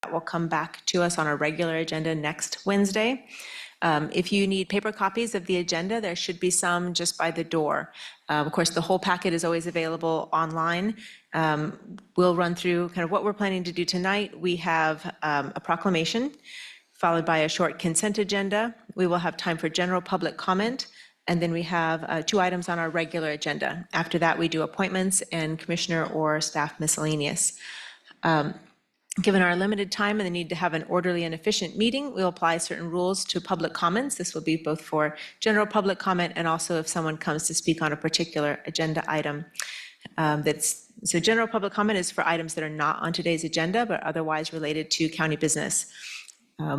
that will come back to us on our regular agenda next Wednesday. If you need paper copies of the agenda, there should be some just by the door. Of course, the whole packet is always available online. We'll run through kind of what we're planning to do tonight. We have a proclamation, followed by a short consent agenda. We will have time for general public comment, and then we have 2 items on our regular agenda. After that, we do appointments and commissioner or staff miscellaneous. Given our limited time and the need to have an orderly and efficient meeting, we'll apply certain rules to public comments. This will be both for general public comment and also if someone comes to speak on a particular agenda item. So general public comment is for items that are not on today's agenda, but otherwise related to county business.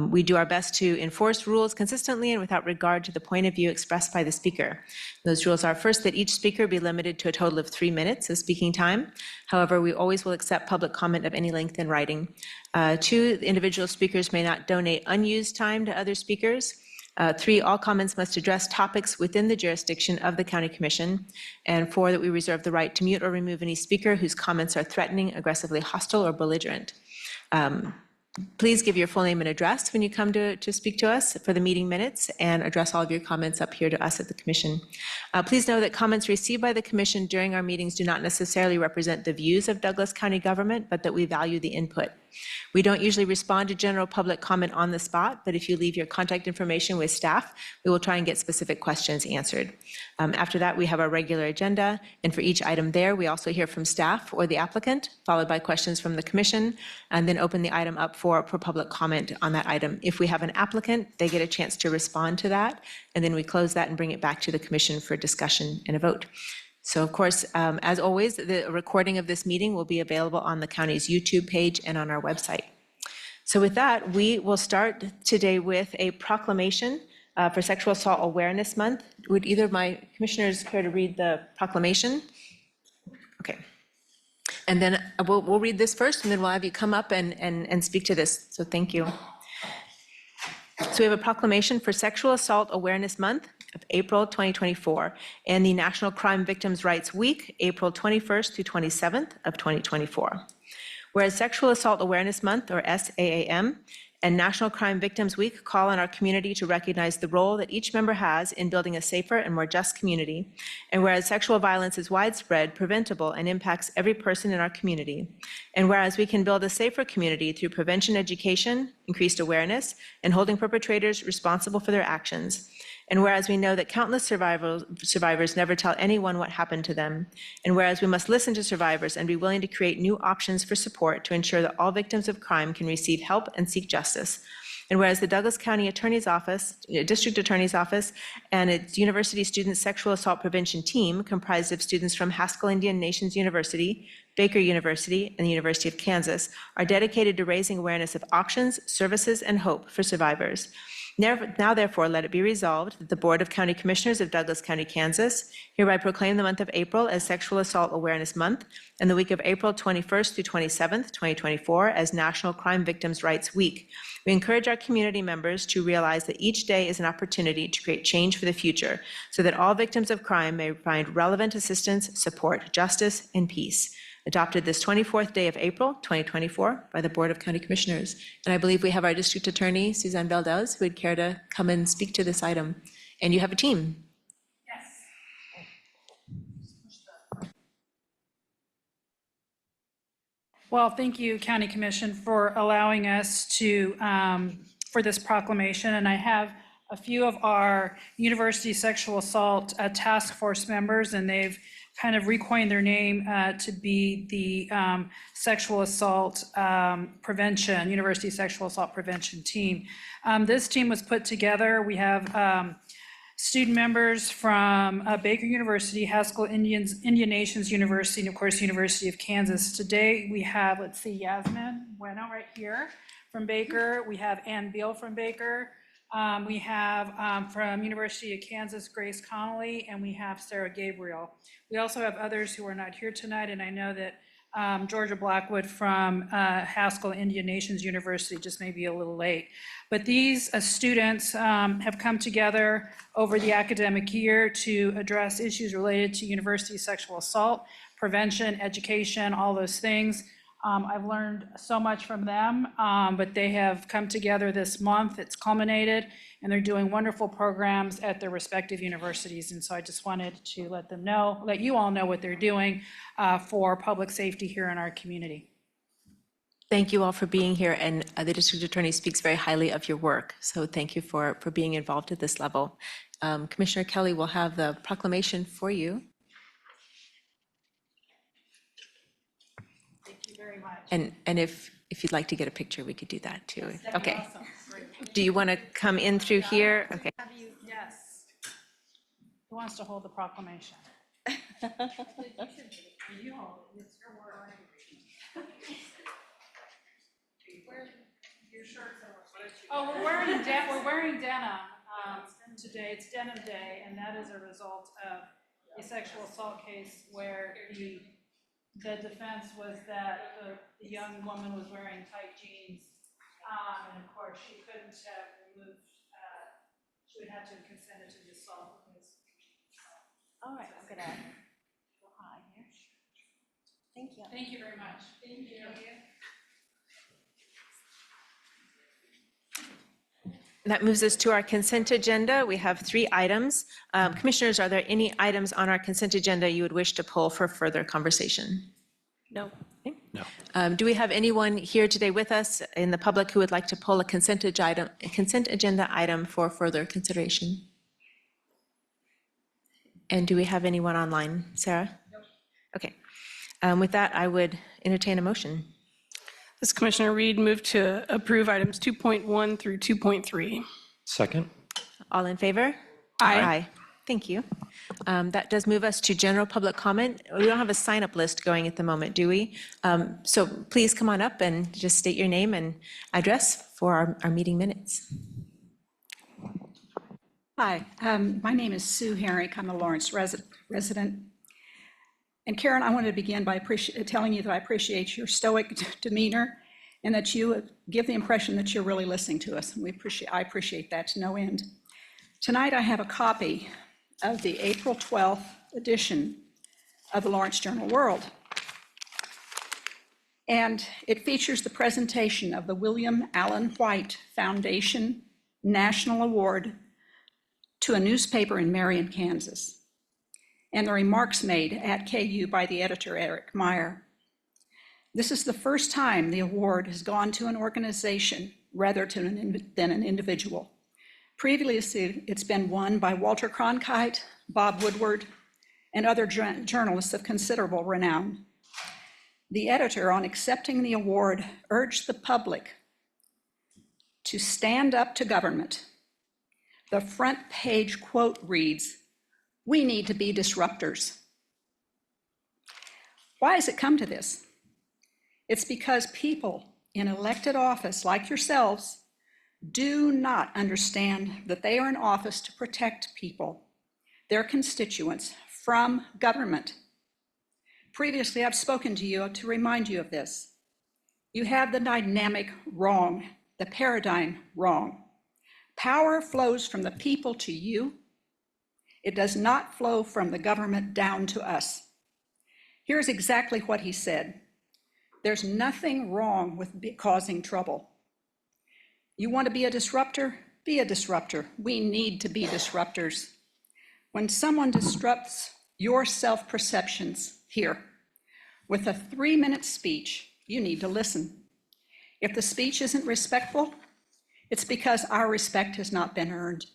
We do our best to enforce rules consistently and without regard to the point of view expressed by the speaker. Those rules are, first, that each speaker be limited to a total of 3 minutes of speaking time. However, we always will accept public comment of any length in writing. 2, the individual speakers may not donate unused time to other speakers. 3, all comments must address topics within the jurisdiction of the County Commission. And 4, that we reserve the right to mute or remove any speaker whose comments are threatening, aggressively hostile, or belligerent. Please give your full name and address when you come to speak to us for the meeting minutes, and address all of your comments up here to us at the Commission. Please know that comments received by the Commission during our meetings do not necessarily represent the views of Douglas County government, but that we value the input. We don't usually respond to general public comment on the spot, but if you leave your contact information with staff, we will try and get specific questions answered. After that, we have our regular agenda, and for each item there, we also hear from staff or the applicant, followed by questions from the Commission, and then open the item up for public comment on that item. If we have an applicant, they get a chance to respond to that, and then we close that and bring it back to the Commission for discussion and a vote. So of course, as always, the recording of this meeting will be available on the county's YouTube page and on our website. So with that, we will start today with a proclamation for Sexual Assault Awareness Month. Would either of my commissioners care to read the proclamation? Okay. And then we'll read this first, and then we'll have you come up and speak to this. So thank you. So we have a proclamation for Sexual Assault Awareness Month of April 2024 and the National Crime Victims' Rights Week, April 21st through 27th of 2024. Whereas Sexual Assault Awareness Month, or SAAM, and National Crime Victims Week call on our community to recognize the role that each member has in building a safer and more just community. And whereas sexual violence is widespread, preventable, and impacts every person in our community. And whereas we can build a safer community through prevention education, increased awareness, and holding perpetrators responsible for their actions. And whereas we know that countless survivors never tell anyone what happened to them. And whereas we must listen to survivors and be willing to create new options for support to ensure that all victims of crime can receive help and seek justice. And whereas the Douglas County Attorney's Office, District Attorney's Office, and its University Student Sexual Assault Prevention Team, comprised of students from Haskell Indian Nations University, Baker University, and the University of Kansas, are dedicated to raising awareness of options, services, and hope for survivors. Now, therefore, let it be resolved that the Board of County Commissioners of Douglas County, Kansas, hereby proclaim the month of April as Sexual Assault Awareness Month, and the week of April 21st through 27th, 2024, as National Crime Victims' Rights Week. We encourage our community members to realize that each day is an opportunity to create change for the future, so that all victims of crime may find relevant assistance, support, justice, and peace. Adopted this 24th day of April, 2024, by the Board of County Commissioners. And I believe we have our District Attorney, Suzanne Valdez, who would care to come and speak to this item. And you have a team. Yes. Well, thank you, County Commission, for allowing us to, for this proclamation. And I have a few of our University Sexual Assault Task Force members, and they've kind of recoined their name to be the Sexual Assault Prevention, University Sexual Assault Prevention Team. This team was put together. We have student members from Baker University, Haskell Indian Nations University, and of course, University of Kansas. Today we have, let's see, Yasmin Bueno right here from Baker. We have Ann Beal from Baker. We have from University of Kansas, Grace Connolly, and we have Sarah Gabriel. We also have others who are not here tonight, and I know that Georgia Blackwood from Haskell Indian Nations University just may be a little late. But these students have come together over the academic year to address issues related to university sexual assault, prevention, education, all those things. I've learned so much from them, but they have come together this month. It's culminated, and they're doing wonderful programs at their respective universities. And so I just wanted to let you all know what they're doing for public safety here in our community. Thank you all for being here, and the district attorney speaks very highly of your work. So thank you for being involved at this level. Commissioner Kelly will have the proclamation for you. Thank you very much. And if you'd like to get a picture, we could do that too. Yes, Okay. awesome. Great. Do you want to come in through here? Okay. Yes. Who wants to hold the proclamation? You hold it. It's your word. Your shirts are. Oh, we're wearing denim today. It's denim day, and that is a result of a sexual assault case where the defense was that the young woman was wearing tight jeans, and of course she couldn't have removed. She would have to have consented to the assault because. All right, I'm gonna go high here. Thank you. Thank you very much. Thank you. That moves us to our consent agenda. We have 3 items. Commissioners, are there any items on our consent agenda you would wish to pull for further conversation? No. Okay. No. Do we have anyone here today with us in the public who would like to pull a consent agenda item for further consideration? And do we have anyone online? Sarah? No. Okay. With that, I would entertain a motion. This Commissioner Reed moved to approve items 2.1 through 2.3. Second? All in favor? Aye. Thank you. That does move us to general public comment. We don't have a sign-up list going at the moment, do we? So please come on up and just state your name and address for our meeting minutes. Hi, my name is Sue Herrick. I'm a Lawrence resident. And Karen, I wanted to begin by telling you that I appreciate your stoic demeanor and that you give the impression that you're really listening to us. And I appreciate that to no end. Tonight, I have a copy of the April 12th edition of the Lawrence Journal-World. And it features the presentation of the William Allen White Foundation National Award to a newspaper in Marion, Kansas, and the remarks made at KU by the editor, Eric Meyer. This is the first time the award has gone to an organization rather than an individual. Previously, it's been won by Walter Cronkite, Bob Woodward, and other journalists of considerable renown. The editor, on accepting the award, urged the public to stand up to government. The front page quote reads, "We need to be disruptors." Why has it come to this? It's because people in elected office like yourselves do not understand that they are in office to protect people, their constituents, from government. Previously, I've spoken to you to remind you of this. You have the dynamic wrong, the paradigm wrong. Power flows from the people to you. It does not flow from the government down to us. Here's exactly what he said. There's nothing wrong with causing trouble. You want to be a disruptor? Be a disruptor. We need to be disruptors. When someone disrupts your self-perceptions here with a 3-minute speech, you need to listen. If the speech isn't respectful, it's because our respect has not been earned.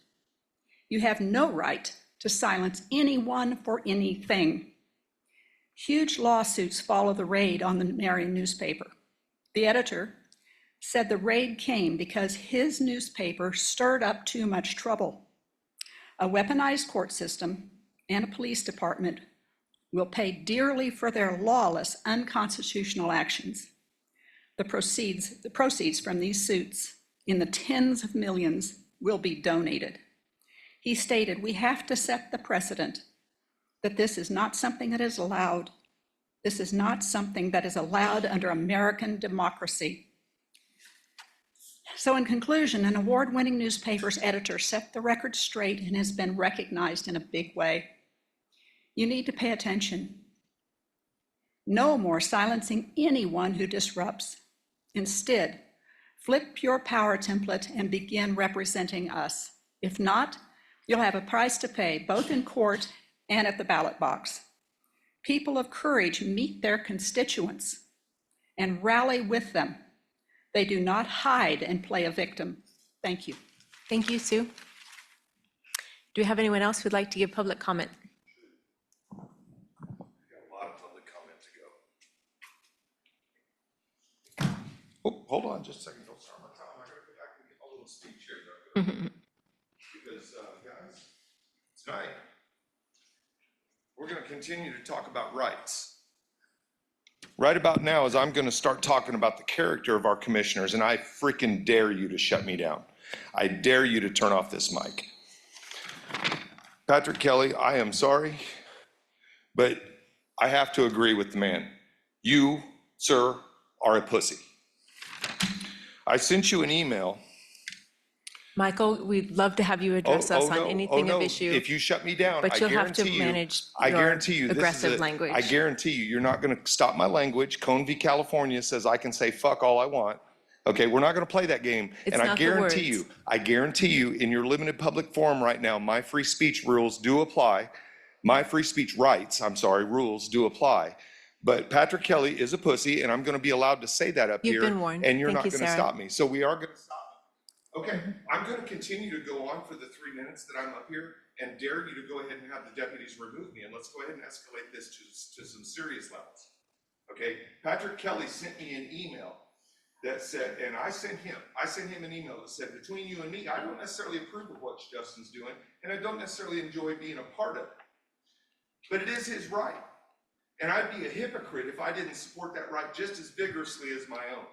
You have no right to silence anyone for anything. Huge lawsuits follow the raid on the Marion newspaper. The editor said the raid came because his newspaper stirred up too much trouble. A weaponized court system and a police department will pay dearly for their lawless, unconstitutional actions. The proceeds from these suits in the tens of millions will be donated. He stated, "We have to set the precedent that this is not something that is allowed. This is not something that is allowed under American democracy." So in conclusion, an award-winning newspaper's editor set the record straight and has been recognized in a big way. You need to pay attention. No more silencing anyone who disrupts. Instead, flip your power template and begin representing us. If not, you'll have a price to pay, both in court and at the ballot box. People of courage meet their constituents and rally with them. They do not hide and play a victim. Thank you. Thank you, Sue. Do we have anyone else who'd like to give public comment? Got a lot of public comment to go. Oh, hold on just a second. Don't start my time. I can get a little speech here. Because, guys, tonight, we're going to continue to talk about rights. Right about now is I'm going to start talking about the character of our commissioners, and I freaking dare you to shut me down. I dare you to turn off this mic. Patrick Kelly, I am sorry, but I have to agree with the man. You, sir, are a pussy. I sent you an email. Michael, we'd love to have you address us on anything of issue. If you shut me down, But I you'll have to guarantee you, manage I your guarantee you, aggressive language. I guarantee you, you're not going to stop my language. Cone v. California says I can say fuck all I want. Okay, we're not going to play that game. It's And not the words. I guarantee you, in your limited public forum right now, my free speech rules do apply. My free speech rights, rules do apply. But Patrick Kelly is a pussy, and I'm going to be allowed to say that up here. You've been warned. And you're Thank not you, going to Sarah. stop me. So we are going to stop me. Okay, I'm going to continue to go on for the 3 minutes that I'm up here and dare you to go ahead and have the deputies remove me. And let's go ahead and escalate this to some serious levels. Okay, Patrick Kelly sent me an email that said, and I sent him an email that said, between you and me, I don't necessarily approve of what Justin's doing, and I don't necessarily enjoy being a part of it. But it is his right. And I'd be a hypocrite if I didn't support that right just as vigorously as my own.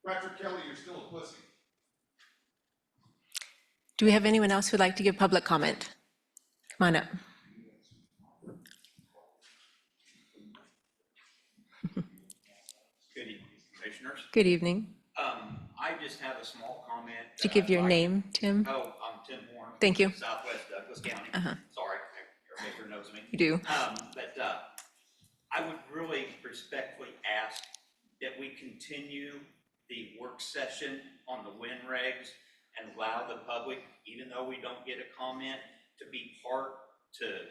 Patrick Kelly, you're still a pussy. Do we have anyone else who'd like to give public comment? Come on up. Good evening, commissioners. Good evening. I just have a small comment. Did you give your I'd like- name, Tim? Oh, I'm Tim Horn. Thank you. Southwest Douglas County. Sorry, everybody here knows me. You do. But I would really respectfully ask that we continue the work session on the WIN regs and allow the public, even though we don't get a comment, to be part to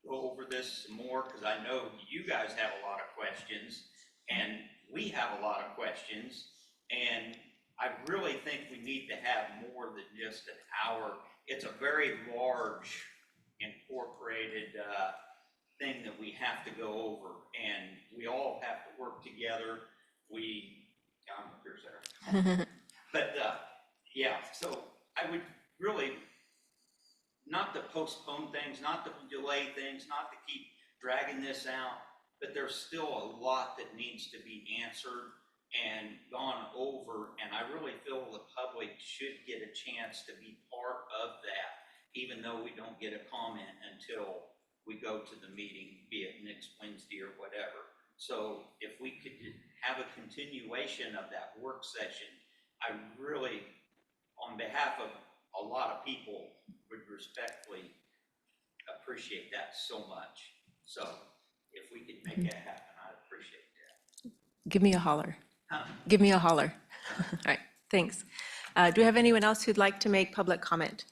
go over this some more, because I know you guys have a lot of questions and we have a lot of questions, and I really think we need to have more than just an hour. It's a very large incorporated thing that we have to go over, and we all have to work together. I'm here, Sarah. But yeah, so I would really not to postpone things, not to delay things, not to keep dragging this out, but there's still a lot that needs to be answered and gone over, and I really feel the public should get a chance to be part of that, even though we don't get a comment until we go to the meeting, be it next Wednesday or whatever. So if we could have a continuation of that work session, I really, on behalf of a lot of people, would respectfully appreciate that so much. So if we could make that happen, I'd appreciate that. Give me a holler. Give me a holler. All right, thanks. Do we have anyone else who'd like to make public comment?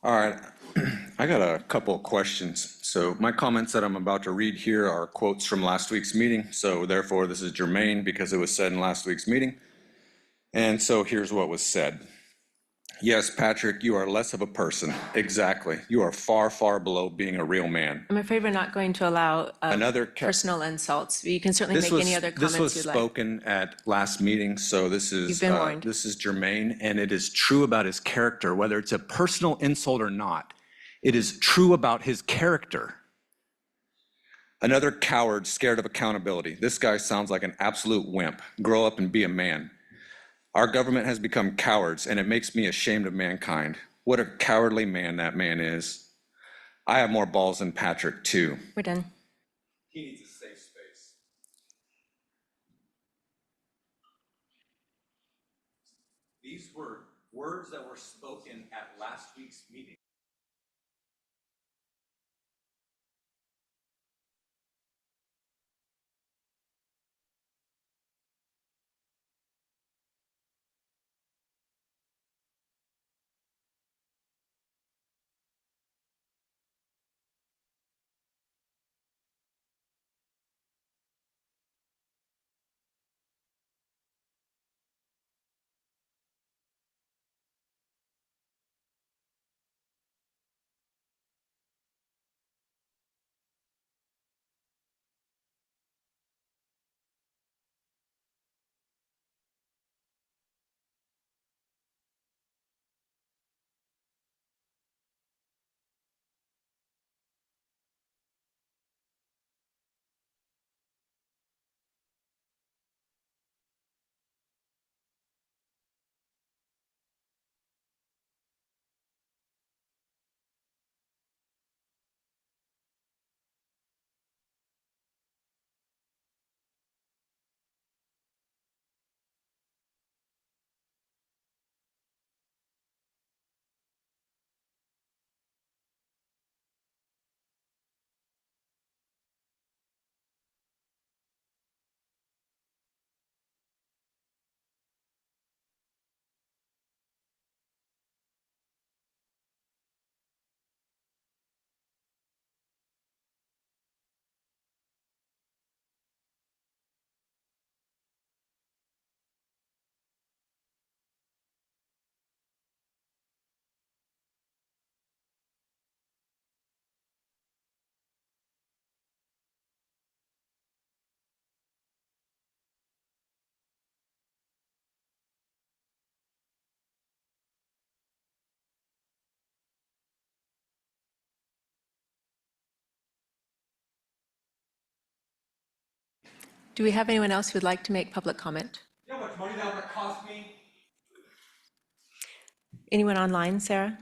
All right, I got a couple of questions. So my comments that I'm about to read here are quotes from last week's meeting. So therefore, this is germane because it was said in last week's meeting. And so here's what was said. Yes, Patrick, you are less of a person. Exactly. You are far, far below being a real man. I'm afraid we're not going to allow personal insults. You can certainly make any other This was comments you'd like. spoken at last meeting, so this is You've been warned. this is germane, and it is true about his character, whether it's a personal insult or not. It is true about his character. Another coward scared of accountability. This guy sounds like an absolute wimp. Grow up and be a man. Our government has become cowards, and it makes me ashamed of mankind. What a cowardly man that man is. I have more balls than Patrick, too. We're done. He needs a safe space. These were words that were spoken at last week's meeting. Do we have anyone else who'd like to make public comment? You know how much money that would cost me? Anyone online, Sarah?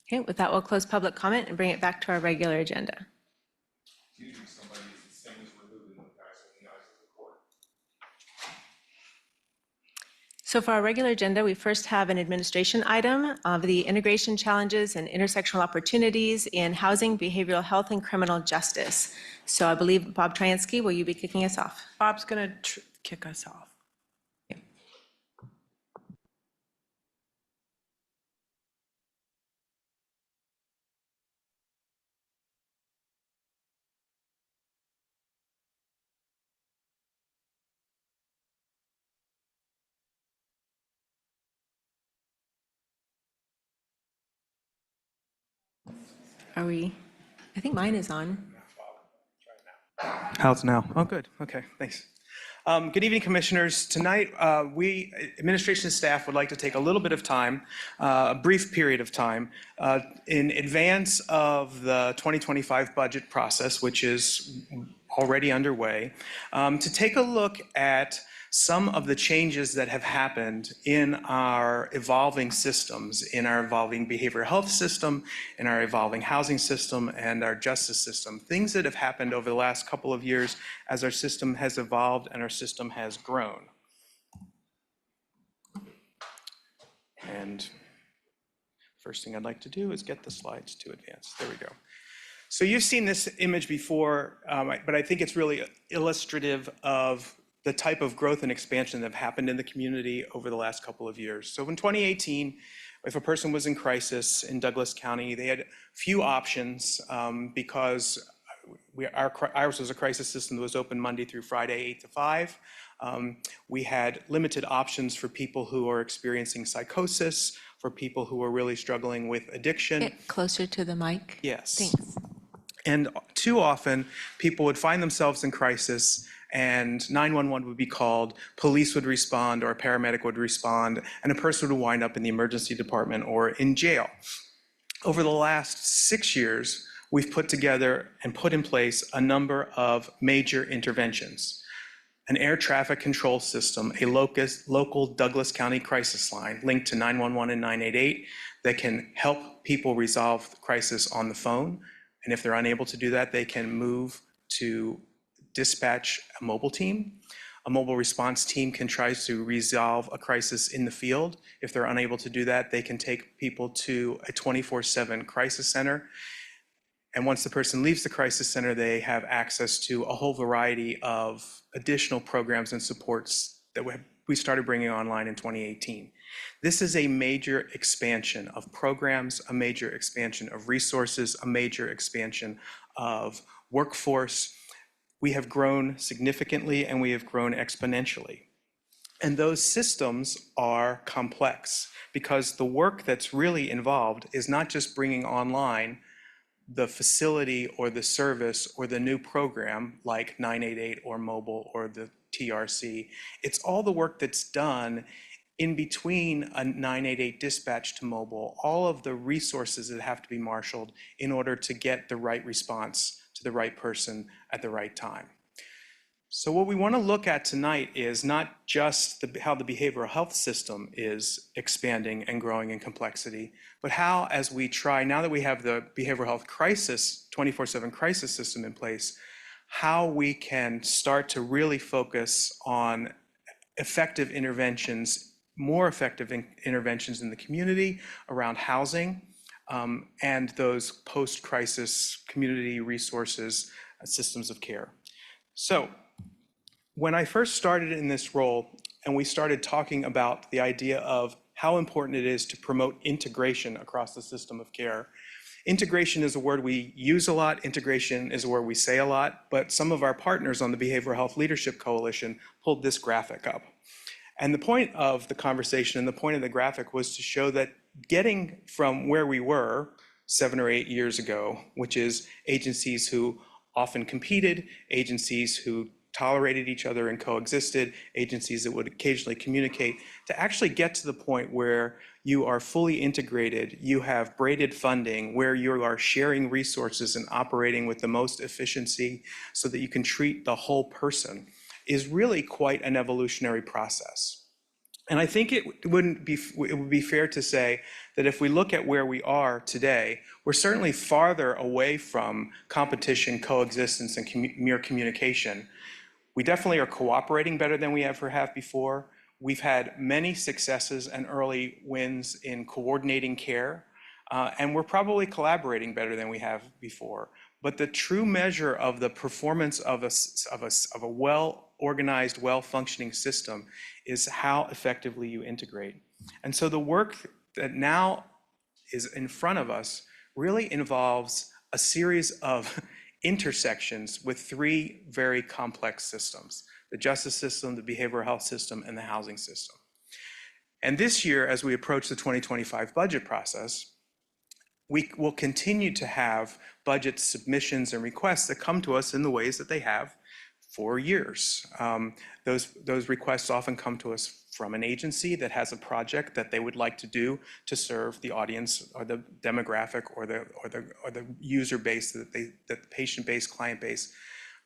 Okay, with that, we'll close public comment and bring it back to our regular agenda. Usually somebody is the same as removing the guys in the eyes of the court. So for our regular agenda, we first have an administration item of the integration challenges and intersectional opportunities in housing, behavioral health, and criminal justice. So I believe, Bob Tryansky, will you be kicking us off? Bob's going to kick us off. Are we? I think mine is on. How's it now? Oh, good. Okay, thanks. Good evening, Commissioners. Tonight, we, administration and staff, would like to take a little bit of time, a brief period of time, in advance of the 2025 budget process, which is already underway, to take a look at some of the changes that have happened in our evolving systems, in our evolving behavioral health system, in our evolving housing system, and our justice system. Things that have happened over the last couple of years as our system has evolved and our system has grown. And first thing I'd like to do is get the slides to advance. There we go. So you've seen this image before, but I think it's really illustrative of the type of growth and expansion that have happened in the community over the last couple of years. So in 2018, if a person was in crisis in Douglas County, they had few options because ours was a crisis system that was open Monday through Friday, 8 to 5. We had limited options for people who are experiencing psychosis, for people who are really struggling with addiction. Get closer to the mic. Yes. Thanks. And too often, people would find themselves in crisis and 911 would be called, police would respond, or a paramedic would respond, and a person would wind up in the emergency department or in jail. Over the last 6 years, we've put together and put in place a number of major interventions. An air traffic control system, a local Douglas County crisis line linked to 911 and 988 that can help people resolve the crisis on the phone. And if they're unable to do that, they can move to dispatch a mobile team. A mobile response team can try to resolve a crisis in the field. If they're unable to do that, they can take people to a 24/7 crisis center. And once the person leaves the crisis center, they have access to a whole variety of additional programs and supports that we started bringing online in 2018. This is a major expansion of programs, a major expansion of resources, a major expansion of workforce. We have grown significantly and we have grown exponentially. And those systems are complex because the work that's really involved is not just bringing online the facility or the service or the new program like 988 or mobile or the TRC. It's all the work that's done in between a 988 dispatch to mobile, all of the resources that have to be marshaled in order to get the right response to the right person at the right time. So what we want to look at tonight is not just how the behavioral health system is expanding and growing in complexity, but how, as we try, now that we have the behavioral health crisis, 24/7 crisis system in place, how we can start to really focus on effective interventions, more effective interventions in the community around housing, and those post-crisis community resources, systems of care. So when I first started in this role and we started talking about the idea of how important it is to promote integration across the system of care, integration is a word we use a lot, integration is a word we say a lot, but some of our partners on the Behavioral Health Leadership Coalition pulled this graphic up. And the point of the conversation and the point of the graphic was to show that getting from where we were 7 or 8 years ago, which is agencies who often competed, agencies who tolerated each other and coexisted, agencies that would occasionally communicate, to actually get to the point where you are fully integrated, you have braided funding, where you are sharing resources and operating with the most efficiency so that you can treat the whole person, is really quite an evolutionary process. And I think it would be fair to say that if we look at where we are today, we're certainly farther away from competition, coexistence, and mere communication. We definitely are cooperating better than we ever have before. We've had many successes and early wins in coordinating care, and we're probably collaborating better than we have before. But the true measure of the performance of a well-organized, well-functioning system is how effectively you integrate. And so the work that now is in front of us really involves a series of intersections with 3 very complex systems: the justice system, the behavioral health system, and the housing system. And this year, as we approach the 2025 budget process, we will continue to have budget submissions and requests that come to us in the ways that they have for years. Those requests often come to us from an agency that has a project that they would like to do to serve the audience or the demographic or the user base that the patient base, client base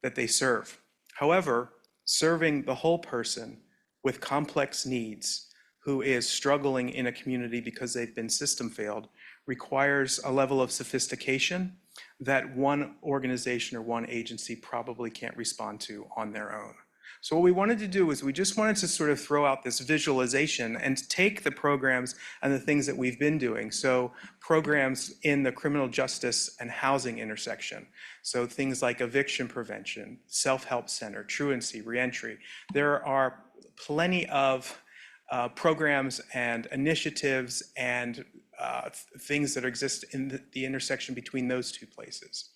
that they serve. However, serving the whole person with complex needs who is struggling in a community because they've been system failed requires a level of sophistication that one organization or one agency probably can't respond to on their own. So what we wanted to do is we just wanted to sort of throw out this visualization and take the programs and the things that we've been doing. So programs in the criminal justice and housing intersection. So things like eviction prevention, self-help center, truancy, reentry. There are plenty of programs and initiatives and things that exist in the intersection between those two places.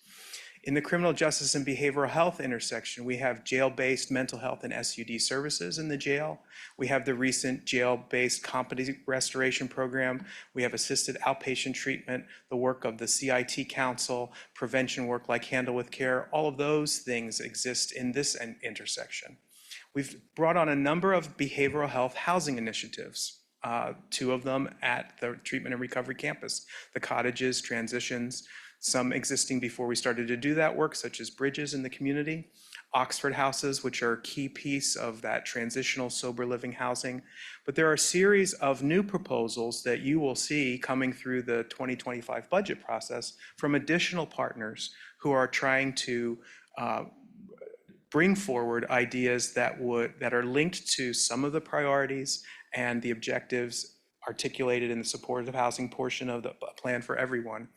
In the criminal justice and behavioral health intersection, we have jail-based mental health and SUD services in the jail. We have the recent jail-based competency restoration program. We have assisted outpatient treatment, the work of the CIT Council, prevention work like Handle with Care. All of those things exist in this intersection. We've brought on a number of behavioral health housing initiatives, 2 of them at the treatment and recovery campus, the cottages, transitions, some existing before we started to do that work, such as bridges in the community, Oxford houses, which are a key piece of that transitional sober living housing. But there are a series of new proposals that you will see coming through the 2025 budget process from additional partners who are trying to bring forward ideas that are linked to some of the priorities and the objectives articulated in the supportive housing portion of the plan for everyone.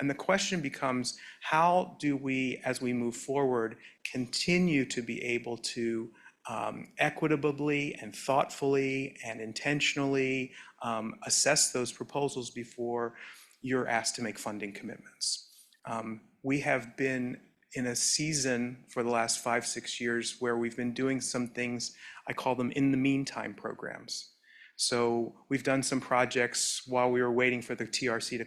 And the question becomes, how do we, as we move forward, continue to be able to equitably and thoughtfully and intentionally assess those proposals before you're asked to make funding commitments? We have been in a season for the last 5-6 years where we've been doing some things, I call them in the meantime programs. So we've done some projects while we were waiting for the TRC to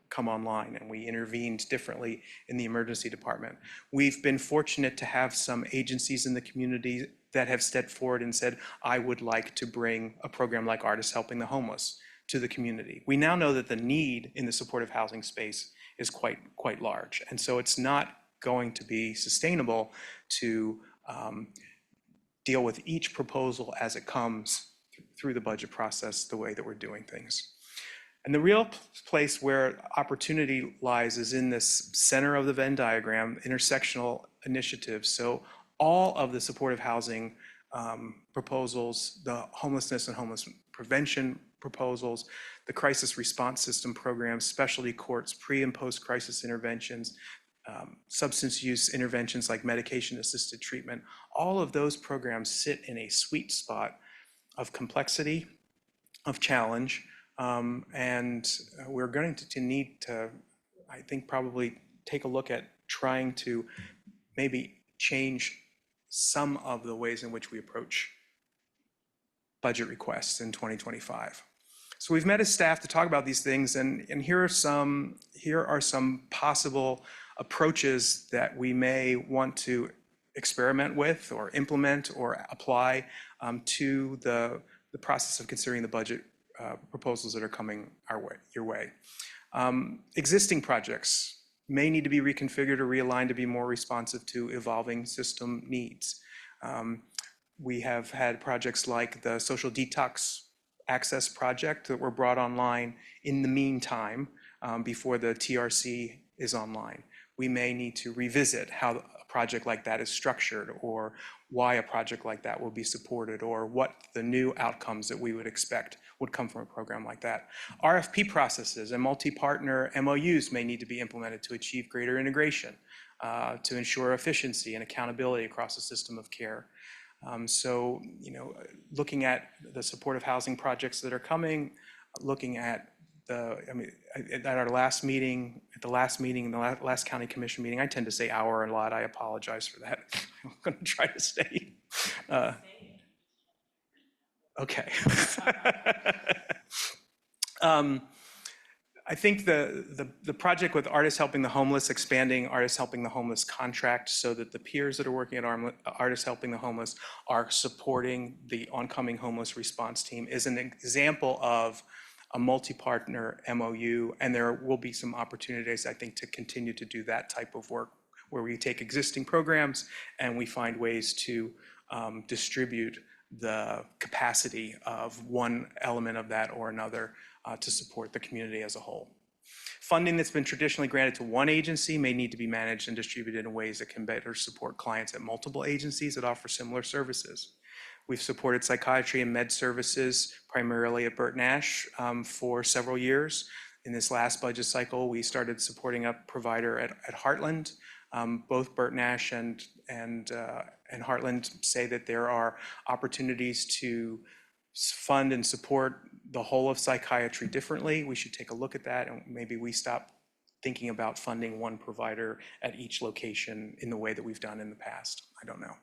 come online, and we intervened differently in the emergency department. We've been fortunate to have some agencies in the community that have stepped forward and said, I would like to bring a program like Artists Helping the Homeless to the community. We now know that the need in the supportive housing space is quite large. And so it's not going to be sustainable to deal with each proposal as it comes through the budget process the way that we're doing things. And the real place where opportunity lies is in this center of the Venn diagram, intersectional initiatives. So all of the supportive housing proposals, the homelessness and homeless prevention proposals, the crisis response system programs, specialty courts, pre and post crisis interventions, substance use interventions like medication assisted treatment, all of those programs sit in a sweet spot of complexity, of challenge, and we're going to need to, I think, probably take a look at trying to maybe change some of the ways in which we approach budget requests in 2025. So we've met as staff to talk about these things, and here are some possible approaches that we may want to experiment with or implement or apply to the process of considering the budget proposals that are coming your way. Existing projects may need to be reconfigured or realigned to be more responsive to evolving system needs. We have had projects like the social detox access project that were brought online in the meantime before the TRC is online. We may need to revisit how a project like that is structured, or why a project like that will be supported, or what the new outcomes that we would expect would come from a program like that. RFP processes and multi-partner MOUs may need to be implemented to achieve greater integration, to ensure efficiency and accountability across the system of care. So, looking at the supportive housing projects that are coming, looking at at our last meeting, the last county commission meeting, I tend to say hour a lot. I apologize for that. I'm going to try to stay. Okay. I think the project with Artists Helping the Homeless, expanding Artists Helping the Homeless contract so that the peers that are working at Artists Helping the Homeless are supporting the oncoming homeless response team is an example of a multi-partner MOU, and there will be some opportunities, I think, to continue to do that type of work where we take existing programs and we find ways to distribute the capacity of one element of that or another to support the community as a whole. Funding that's been traditionally granted to one agency may need to be managed and distributed in ways that can better support clients at multiple agencies that offer similar services. We've supported psychiatry and med services primarily at Burt Nash for several years. In this last budget cycle, we started supporting a provider at Heartland. Both Burt Nash and Heartland say that there are opportunities to fund and support the whole of psychiatry differently. We should take a look at that, and maybe we stop thinking about funding one provider at each location in the way that we've done in the past. I don't know.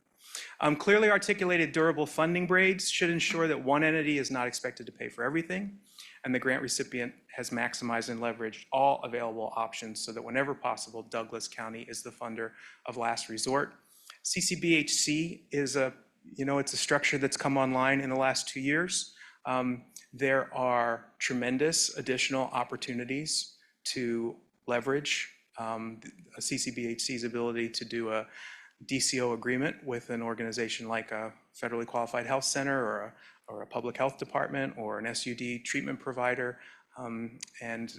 Clearly articulated durable funding braids should ensure that one entity is not expected to pay for everything, and the grant recipient has maximized and leveraged all available options so that whenever possible, Douglas County is the funder of last resort. CCBHC is it's a structure that's come online in the last 2 years. There are tremendous additional opportunities to leverage CCBHC's ability to do a DCO agreement with an organization like a federally qualified health center or a public health department or an SUD treatment provider. And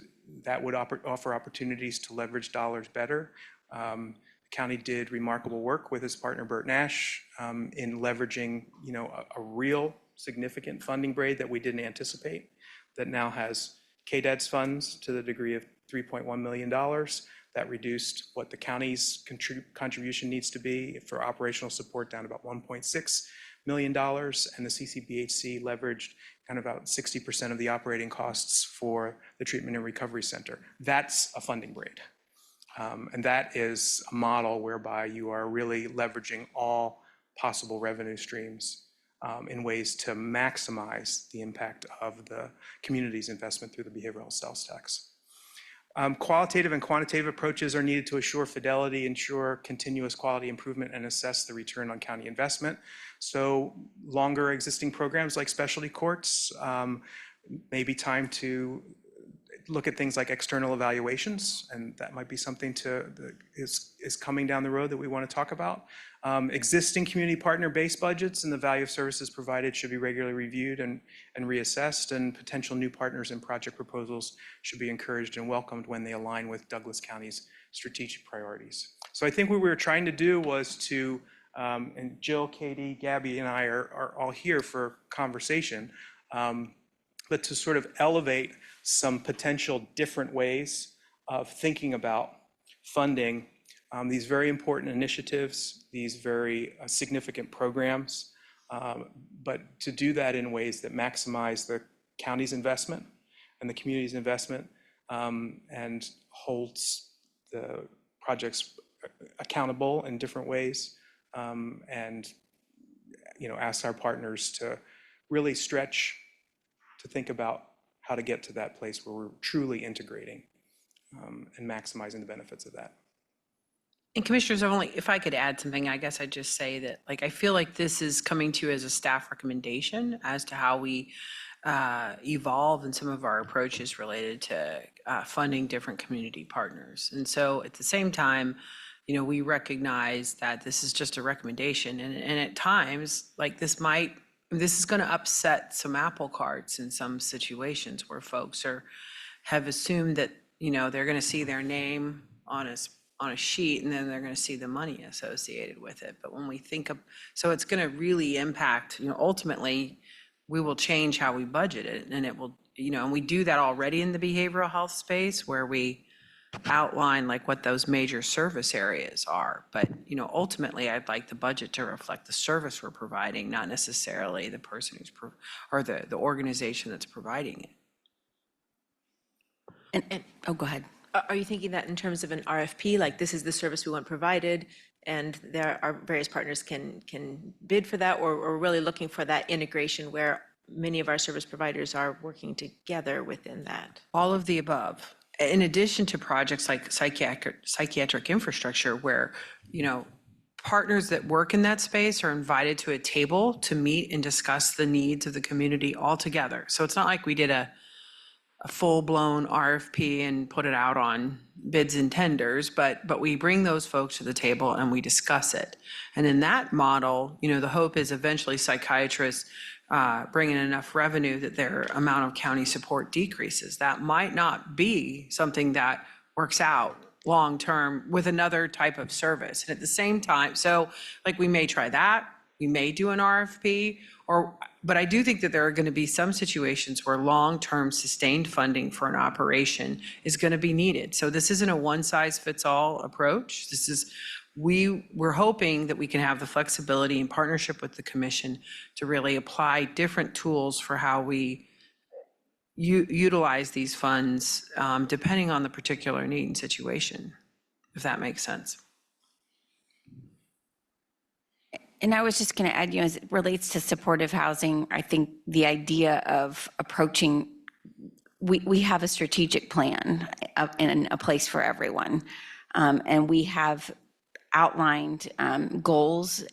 that would offer opportunities to leverage dollars better. The county did remarkable work with its partner Burt Nash in leveraging a real significant funding braid that we didn't anticipate, that now has KDAD's funds to the degree of $3.1 million. That reduced what the county's contribution needs to be for operational support down to about $1.6 million, and the CCBHC leveraged kind of about 60% of the operating costs for the treatment and recovery center. That's a funding braid. And that is a model whereby you are really leveraging all possible revenue streams in ways to maximize the impact of the community's investment through the behavioral health sales tax. Qualitative and quantitative approaches are needed to assure fidelity, ensure continuous quality improvement, and assess the return on county investment. So longer existing programs like specialty courts, may be time to look at things like external evaluations, and that might be something is coming down the road that we want to talk about. Existing community partner-based budgets and the value of services provided should be regularly reviewed and reassessed, and potential new partners and project proposals should be encouraged and welcomed when they align with Douglas County's strategic priorities. So I think what we were trying to do was to, and Jill, Katie, Gabby, and I are all here for conversation, but to sort of elevate some potential different ways of thinking about funding these very important initiatives, these very significant programs, but to do that in ways that maximize the county's investment and the community's investment, and holds the projects accountable in different ways, and asks our partners to really stretch to think about how to get to that place where we're truly integrating and maximizing the benefits of that. And commissioners, if I could add something, I guess I'd just say that, I feel like this is coming to you as a staff recommendation as to how we evolve in some of our approaches related to funding different community partners. And so at the same time, we recognize that this is just a recommendation, and at times, this is going to upset some apple carts in some situations where folks have assumed that they're going to see their name on a sheet, and then they're going to see the money associated with it. But when we think of, so it's going to really impact, ultimately, we will change how we budget it, and it will, and we do that already in the behavioral health space where we outline what those major service areas are. But, ultimately, I'd like the budget to reflect the service we're providing, not necessarily the person or the organization that's providing it. And oh, go ahead. Are you thinking that in terms of an RFP, like this is the service we want provided, and there are various partners can bid for that, or really looking for that integration where many of our service providers are working together within that. All of the above. In addition to projects like psychiatric infrastructure, where, partners that work in that space are invited to a table to meet and discuss the needs of the community all together. So it's not like we did a full-blown RFP and put it out on bids and tenders, but we bring those folks to the table and we discuss it. And in that model, the hope is eventually psychiatrists bring in enough revenue that their amount of county support decreases. That might not be something that works out long-term with another type of service. And at the same time, so like we may try that, we may do an RFP, but I do think that there are going to be some situations where long-term sustained funding for an operation is going to be needed. So this isn't a one-size-fits-all approach. We're hoping that we can have the flexibility in partnership with the commission to really apply different tools for how we utilize these funds, depending on the particular need and situation, if that makes sense. And I was just going to add, as it relates to supportive housing, I think the idea of approaching, we have a strategic plan and a place for everyone. And we have outlined goals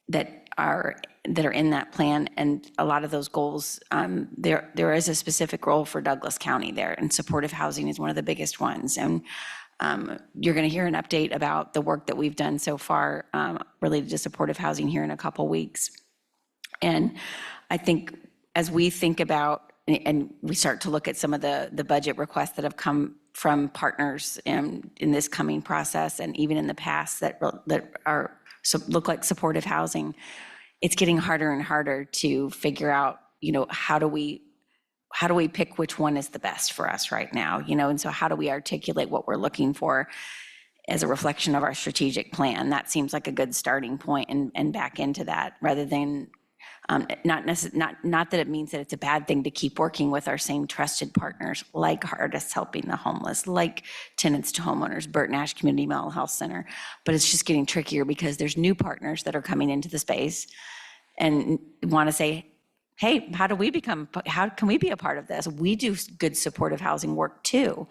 that are in that plan, and a lot of those goals, there is a specific role for Douglas County there, and supportive housing is one of the biggest ones. And you're going to hear an update about the work that we've done so far related to supportive housing here in a couple weeks. And I think as we think about, and we start to look at some of the budget requests that have come from partners in this coming process, and even in the past that look like supportive housing, it's getting harder and harder to figure out, how do we pick which one is the best for us right now, and so how do we articulate what we're looking for as a reflection of our strategic plan? That seems like a good starting point, and back into that, rather than not that it means that it's a bad thing to keep working with our same trusted partners, like Artists Helping the Homeless, like Tenants to Homeowners, Burton Ash Community Mental Health Center, but it's just getting trickier because there's new partners that are coming into the space and want to say, hey, how can we be a part of this? We do good supportive housing work too.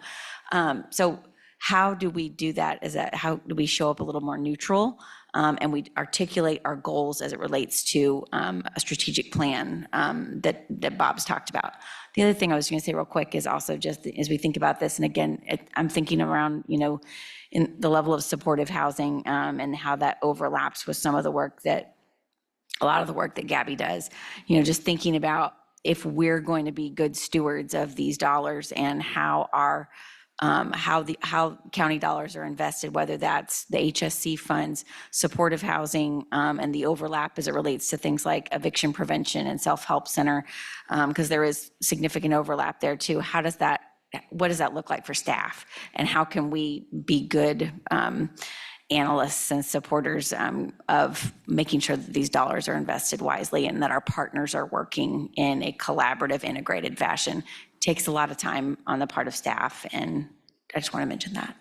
So how do we do that? How do we show up a little more neutral? And we articulate our goals as it relates to a strategic plan that Bob's talked about. The other thing I was going to say real quick is also just as we think about this, and again, I'm thinking around, in the level of supportive housing and how that overlaps with some of the work a lot of the work that Gabby does, just thinking about if we're going to be good stewards of these dollars and how county dollars are invested, whether that's the HSC funds, supportive housing, and the overlap as it relates to things like eviction prevention and self-help center, because there is significant overlap there too. What does that look like for staff? And how can we be good analysts and supporters of making sure that these dollars are invested wisely and that our partners are working in a collaborative, integrated fashion? Takes a lot of time on the part of staff, and I just want to mention that.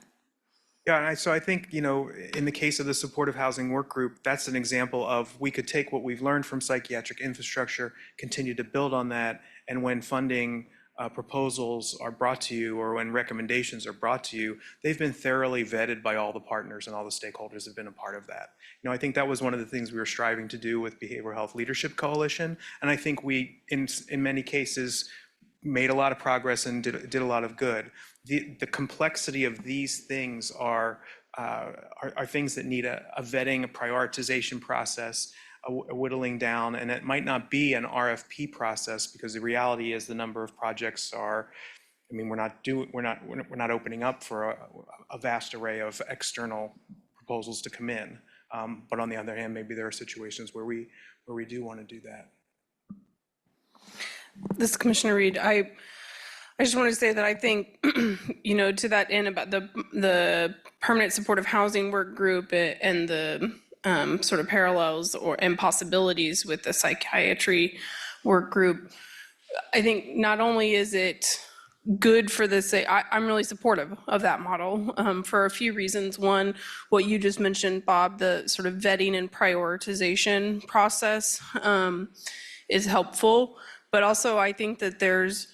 Yeah, and so I think, in the case of the supportive housing work group, that's an example of we could take what we've learned from psychiatric infrastructure, continue to build on that, and when funding proposals are brought to you, or when recommendations are brought to you, they've been thoroughly vetted by all the partners, and all the stakeholders have been a part of that. I think that was one of the things we were striving to do with Behavioral Health Leadership Coalition, and I think we, in many cases, made a lot of progress and did a lot of good. The complexity of these things are things that need a vetting, a prioritization process, a whittling down, and it might not be an RFP process, because the reality is the number of projects are, we're not opening up for a vast array of external proposals to come in. But on the other hand, maybe there are situations where we do want to do that. This is Commissioner Reed. I just want to say that I think, to that end about the permanent supportive housing work group and the sort of parallels and possibilities with the psychiatry work group, I think not only is it good for this, I'm really supportive of that model for a few reasons. One, what you just mentioned, Bob, the sort of vetting and prioritization process is helpful. But also, I think that there's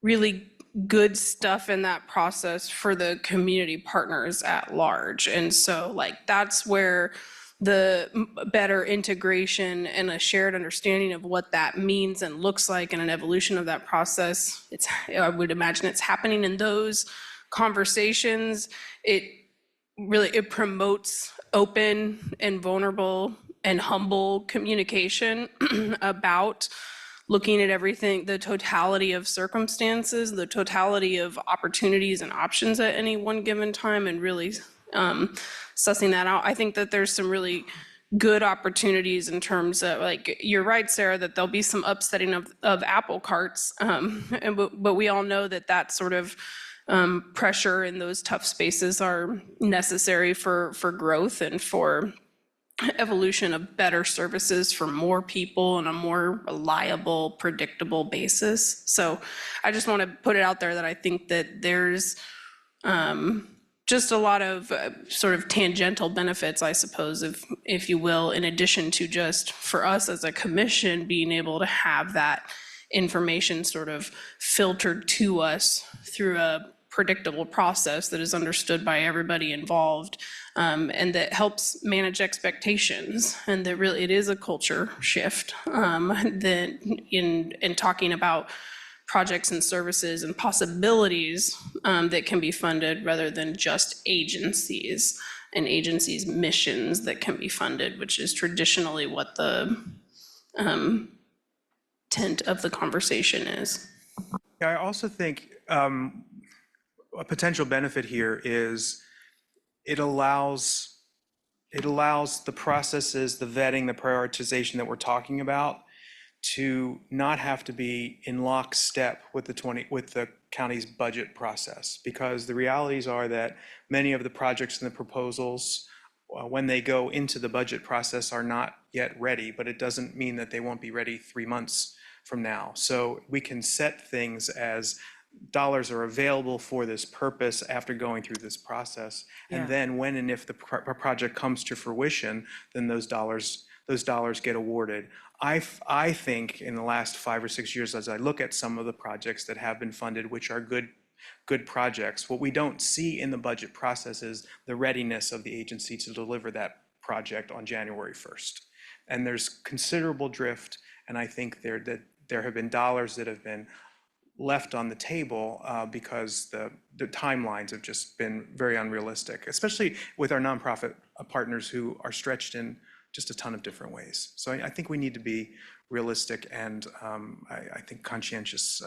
really good stuff in that process for the community partners at large. And so like that's where the better integration and a shared understanding of what that means and looks like and an evolution of that process, I would imagine it's happening in those conversations. It promotes open and vulnerable and humble communication about looking at everything, the totality of circumstances, the totality of opportunities and options at any one given time, and really sussing that out. I think that there's some really good opportunities in terms of, like, you're right, Sarah, that there'll be some upsetting of apple carts, but we all know that that sort of pressure in those tough spaces are necessary for growth and for evolution of better services for more people on a more reliable, predictable basis. So I just want to put it out there that I think that there's just a lot of sort of tangential benefits, I suppose, if you will, in addition to just for us as a commission being able to have that information sort of filtered to us through a predictable process that is understood by everybody involved, and that helps manage expectations, and that really it is a culture shift that in talking about projects and services and possibilities that can be funded rather than just agencies and agencies' missions that can be funded, which is traditionally what the tent of the conversation is. Yeah, I also think a potential benefit here is it allows the processes, the vetting, the prioritization that we're talking about to not have to be in lockstep with the county's budget process, because the realities are that many of the projects and the proposals, when they go into the budget process, are not yet ready, but it doesn't mean that they won't be ready 3 months from now. So we can set things as dollars are available for this purpose after going through this process. And then when and if the project comes to fruition, then those dollars get awarded. I think in the last 5 or 6 years, as I look at some of the projects that have been funded, which are good projects, what we don't see in the budget process is the readiness of the agency to deliver that project on January 1st. And there's considerable drift, and I think there have been dollars that have been left on the table because the timelines have just been very unrealistic, especially with our nonprofit partners who are stretched in just a ton of different ways. So I think we need to be realistic and I think conscientious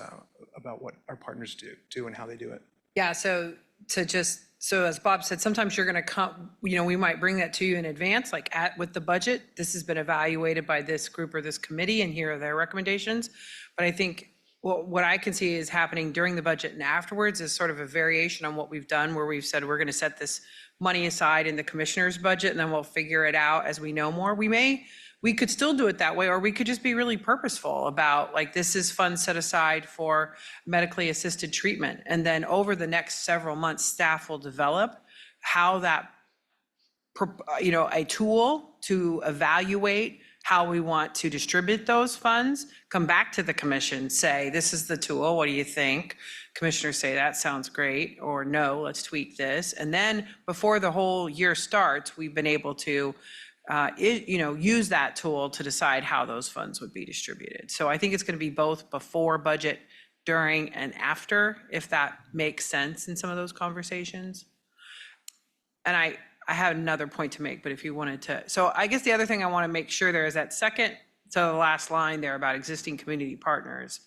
about what our partners do and how they do it. Yeah, so as Bob said, sometimes you're going to come, we might bring that to you in advance, like with the budget. This has been evaluated by this group or this committee, and here are their recommendations. But I think what I can see is happening during the budget and afterwards is sort of a variation on what we've done, where we've said we're going to set this money aside in the commissioner's budget, and then we'll figure it out as we know more. We could still do it that way, or we could just be really purposeful about, like, this is funds set aside for medically assisted treatment. And then over the next several months, staff will develop how that, a tool to evaluate how we want to distribute those funds, come back to the commission, say, this is the tool, what do you think? Commissioners say, that sounds great, or no, let's tweak this. And then before the whole year starts, we've been able to use that tool to decide how those funds would be distributed. So I think it's going to be both before budget, during, and after, if that makes sense in some of those conversations. And I had another point to make, but if you wanted to. So I guess the other thing I want to make sure there is that second to the last line there about existing community partners.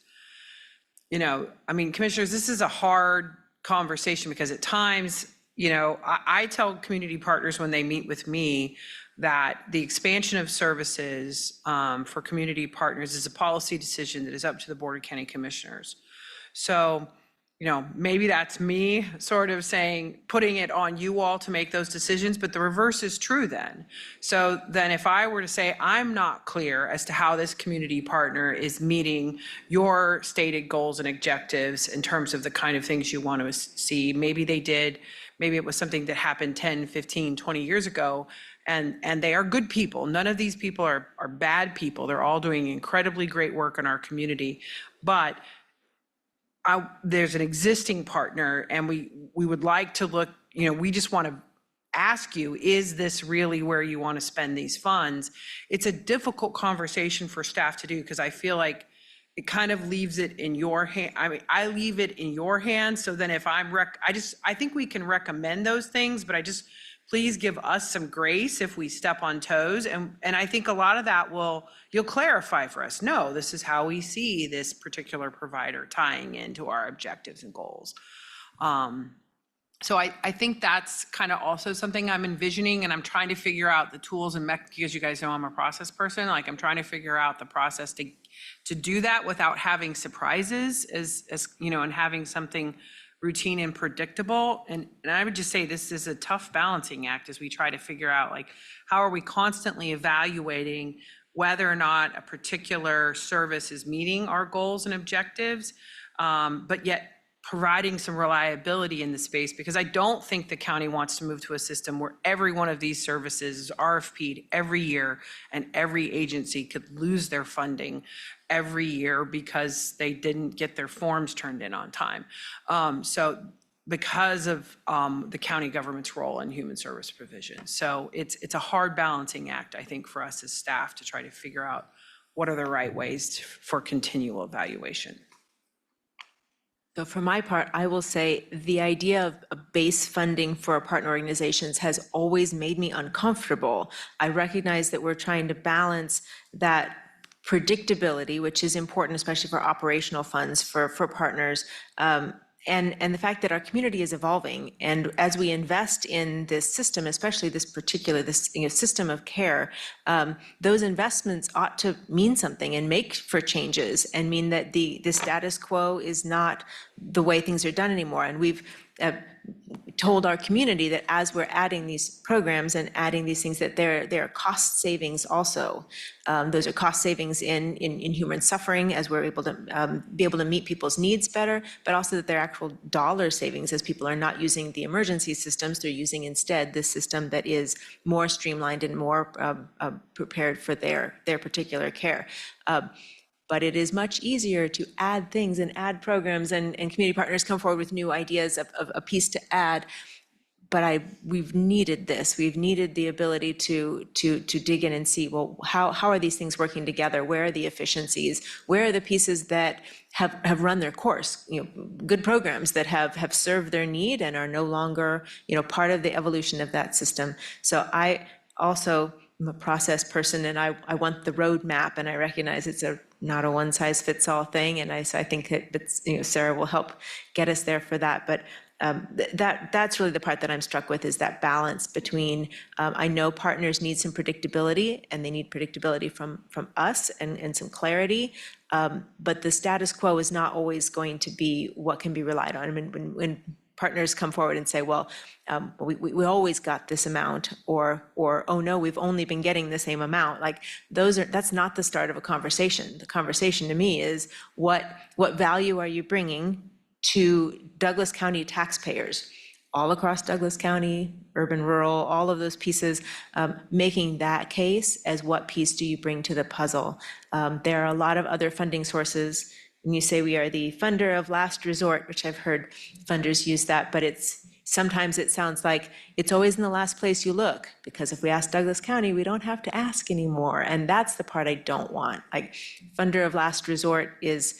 Commissioners, this is a hard conversation because at times, I tell community partners when they meet with me that the expansion of services for community partners is a policy decision that is up to the Board of County Commissioners. So, maybe that's me sort of saying, putting it on you all to make those decisions, but the reverse is true then. So then if I were to say, I'm not clear as to how this community partner is meeting your stated goals and objectives in terms of the kind of things you want to see, maybe they did, maybe it was something that happened 10, 15, 20 years ago, and they are good people. None of these people are bad people. They're all doing incredibly great work in our community. But there's an existing partner, and we would like to look, we just want to ask you, is this really where you want to spend these funds? It's a difficult conversation for staff to do, because I feel like it kind of leaves it in your hand. I mean, I leave it in your hands. So then if I think we can recommend those things, but please give us some grace if we step on toes. And I think a lot of that you'll clarify for us. No, this is how we see this particular provider tying into our objectives and goals. So I think that's kind of also something I'm envisioning, and I'm trying to figure out the tools and because you guys know I'm a process person, like I'm trying to figure out the process to do that without having surprises as and having something routine and predictable. And I would just say this is a tough balancing act as we try to figure out, like, how are we constantly evaluating whether or not a particular service is meeting our goals and objectives, but yet providing some reliability in the space, because I don't think the county wants to move to a system where every one of these services is RFP'd every year and every agency could lose their funding every year because they didn't get their forms turned in on time. So because of the county government's role in human service provision. So it's a hard balancing act, I think, for us as staff to try to figure out what are the right ways for continual evaluation. So for my part, I will say the idea of base funding for partner organizations has always made me uncomfortable. I recognize that we're trying to balance that predictability, which is important, especially for operational funds for partners, and the fact that our community is evolving. And as we invest in this system, especially this system of care, those investments ought to mean something and make for changes and mean that the status quo is not the way things are done anymore. And we've told our community that as we're adding these programs and adding these things, that there are cost savings also. Those are cost savings in human suffering as we're able to be able to meet people's needs better, but also that they're actual dollar savings as people are not using the emergency systems. They're using instead this system that is more streamlined and more prepared for their particular care. But it is much easier to add things and add programs, and community partners come forward with new ideas of a piece to add. But we've needed this. We've needed the ability to dig in and see, well, how are these things working together? Where are the efficiencies? Where are the pieces that have run their course? Good programs that have served their need and are no longer, part of the evolution of that system. So I also am a process person, and I want the roadmap, and I recognize it's not a one-size-fits-all thing, and so I think that Sarah will help get us there for that. But that's really the part that I'm struck with, is that balance between, I know partners need some predictability, and they need predictability from us and some clarity, but the status quo is not always going to be what can be relied on. I mean, when partners come forward and say, well, we always got this amount, or oh no, we've only been getting the same amount. Like that's not the start of a conversation. The conversation to me is what value are you bringing to Douglas County taxpayers, all across Douglas County, urban, rural, all of those pieces, making that case as what piece do you bring to the puzzle. There are a lot of other funding sources. When you say we are the funder of last resort, which I've heard funders use that, but sometimes it sounds like it's always in the last place you look, because if we ask Douglas County, we don't have to ask anymore. And that's the part I don't want. Like, funder of last resort is,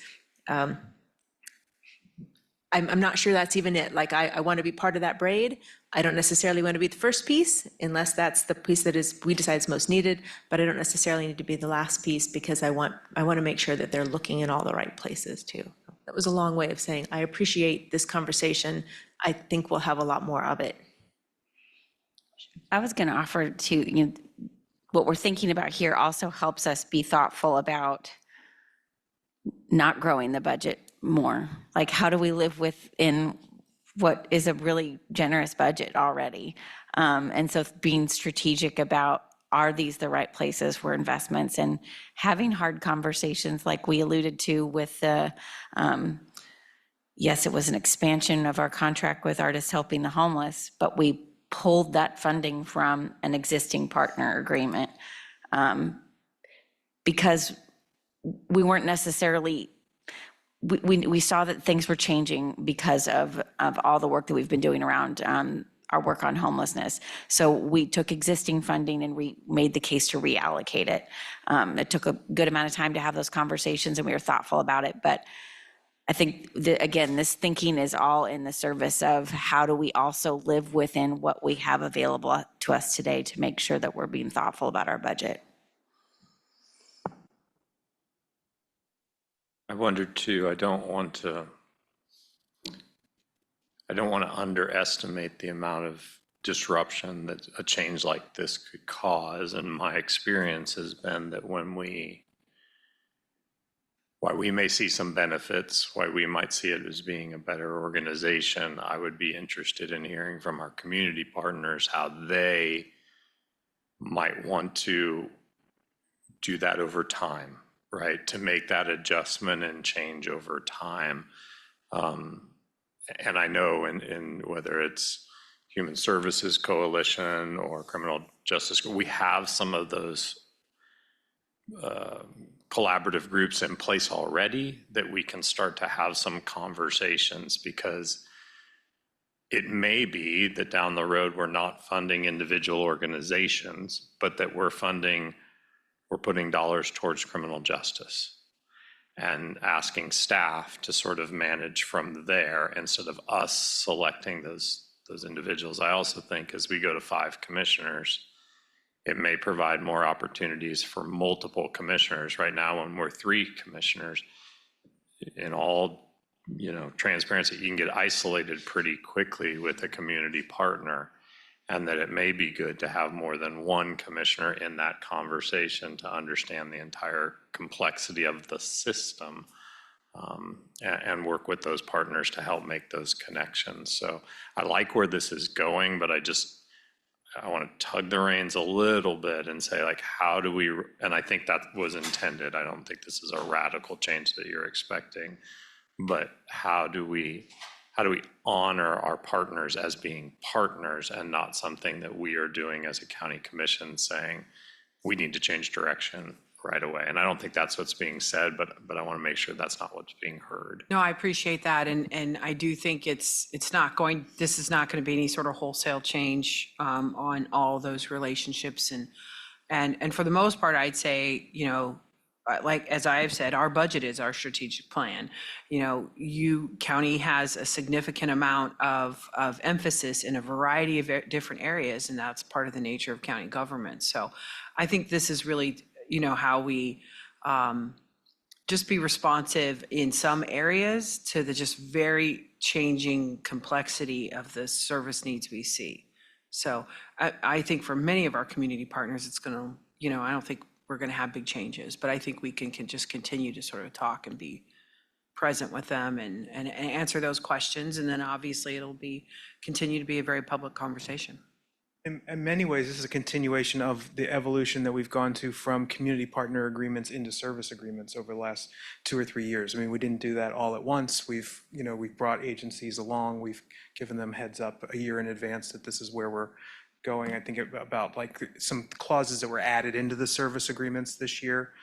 I'm not sure that's even it. Like, I want to be part of that braid. I don't necessarily want to be the first piece, unless that's the piece that we decide is most needed, but I don't necessarily need to be the last piece, because I want to make sure that they're looking in all the right places too. That was a long way of saying, I appreciate this conversation. I think we'll have a lot more of it. I was going to offer to, what we're thinking about here also helps us be thoughtful about not growing the budget more. Like, how do we live within what is a really generous budget already? And so being strategic about, are these the right places for investments, and having hard conversations like we alluded to with the, yes, it was an expansion of our contract with Artists Helping the Homeless, but we pulled that funding from an existing partner agreement because we weren't necessarily, we saw that things were changing because of all the work that we've been doing around our work on homelessness. So we took existing funding and made the case to reallocate it. It took a good amount of time to have those conversations, and we were thoughtful about it. But I think, that, again, this thinking is all in the service of how do we also live within what we have available to us today to make sure that we're being thoughtful about our budget. I wondered too, I don't want to underestimate the amount of disruption that a change like this could cause. And my experience has been that while we may see some benefits, why we might see it as being a better organization, I would be interested in hearing from our community partners how they might want to do that over time, right? To make that adjustment and change over time. And I know in whether it's Human Services Coalition or Criminal Justice, we have some of those collaborative groups in place already that we can start to have some conversations, because it may be that down the road we're not funding individual organizations, but that we're putting dollars towards criminal justice and asking staff to sort of manage from there instead of us selecting those individuals. I also think as we go to 5 commissioners, it may provide more opportunities for multiple commissioners. Right now, when we're 3 commissioners, in all, transparency, you can get isolated pretty quickly with a community partner, and that it may be good to have more than one commissioner in that conversation to understand the entire complexity of the system, and work with those partners to help make those connections. So I like where this is going, but I want to tug the reins a little bit and say, like, how do we, and I think that was intended. I don't think this is a radical change that you're expecting, but how do we honor our partners as being partners and not something that we are doing as a county commission saying we need to change direction right away? And I don't think that's what's being said, but I want to make sure that's not what's being heard. No, I appreciate that. And I do think this is not going to be any sort of wholesale change on all those relationships. And for the most part, I'd say, like, as I have said, our budget is our strategic plan. County has a significant amount of emphasis in a variety of different areas, and that's part of the nature of county government. So I think this is really, how we just be responsive in some areas to the just very changing complexity of the service needs we see. So I think for many of our community partners, it's going to, I don't think we're going to have big changes, but I think we can just continue to sort of talk and be present with them and answer those questions. And then obviously it'll continue to be a very public conversation. In many ways, this is a continuation of the evolution that we've gone to from community partner agreements into service agreements over the last 2 or 3 years. I mean, we didn't do that all at once. We've brought agencies along. We've given them heads up a year in advance that this is where we're going. I think about like some clauses that were added into the service agreements this year.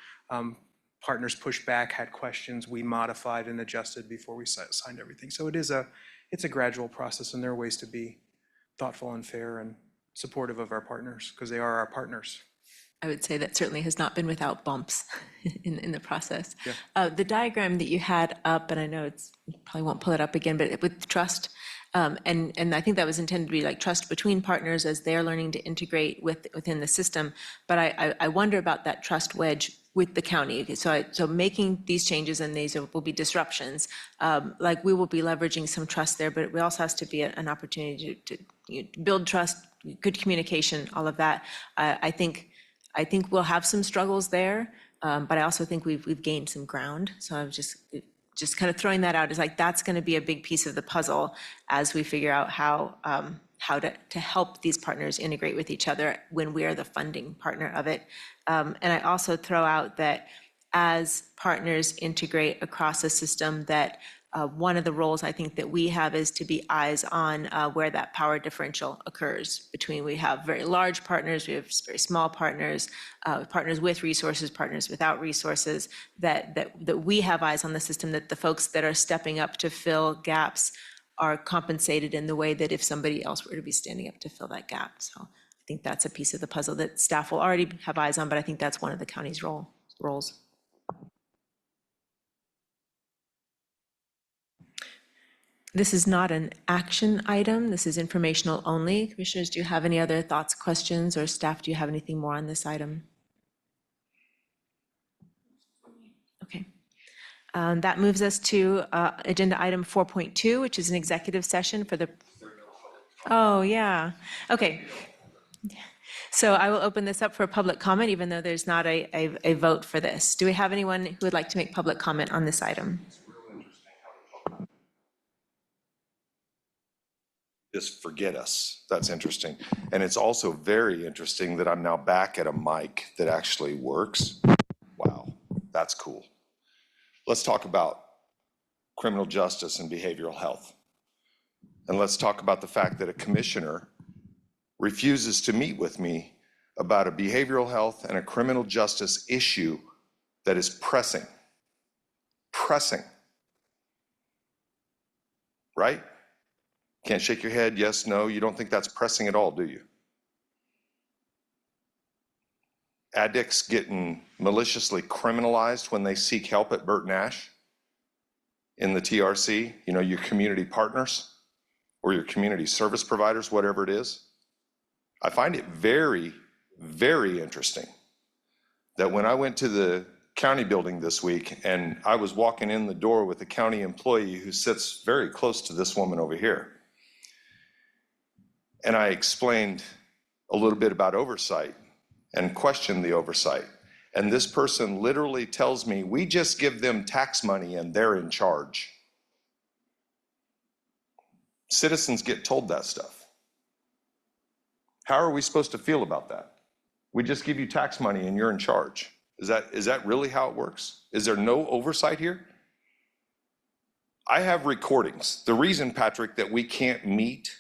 Partners pushed back, had questions. We modified and adjusted before we signed everything. So it's a gradual process, and there are ways to be thoughtful and fair and supportive of our partners, because they are our partners. I would say that certainly has not been without bumps in the process. Yeah. The diagram that you had up, and I know you probably won't pull it up again, but with trust, and I think that was intended to be like trust between partners as they're learning to integrate within the system. But I wonder about that trust wedge with the county. So making these changes, and these will be disruptions, like we will be leveraging some trust there, but it also has to be an opportunity to build trust, good communication, all of that. I think we'll have some struggles there, but I also think we've gained some ground. So I'm just kind of throwing that out as like, that's going to be a big piece of the puzzle as we figure out how to help these partners integrate with each other when we are the funding partner of it. And I also throw out that as partners integrate across a system, that one of the roles I think that we have is to be eyes on where that power differential occurs between, we have very large partners, we have very small partners, partners with resources, partners without resources, that we have eyes on the system, that the folks that are stepping up to fill gaps are compensated in the way that if somebody else were to be standing up to fill that gap. So I think that's a piece of the puzzle that staff will already have eyes on, but I think that's one of the county's roles. This is not an action item. This is informational only. Commissioners, do you have any other thoughts, questions, or staff, do you have anything more on this item? Okay. That moves us to agenda item 4.2, which is an executive session for the, oh, yeah. Okay. So I will open this up for public comment, even though there's not a vote for this. Do we have anyone who would like to make public comment on this item? Just forget us. That's interesting. And it's also very interesting that I'm now back at a mic that actually works. Wow, that's cool. Let's talk about criminal justice and behavioral health. And let's talk about the fact that a commissioner refuses to meet with me about a behavioral health and a criminal justice issue that is pressing. Pressing. Right? Can't shake your head, yes, no. You don't think that's pressing at all, do you? Addicts getting maliciously criminalized when they seek help at Burt Nash in the TRC, you know, your community partners or your community service providers, whatever it is. I find it very, very interesting that when I went to the county building this week and I was walking in the door with a county employee who sits very close to this woman over here. And I explained a little bit about oversight and questioned the oversight. And this person literally tells me, we just give them tax money and they're in charge. Citizens get told that stuff. How are we supposed to feel about that? We just give you tax money and you're in charge. Is that really how it works? Is there no oversight here? I have recordings. The reason, Patrick, that we can't meet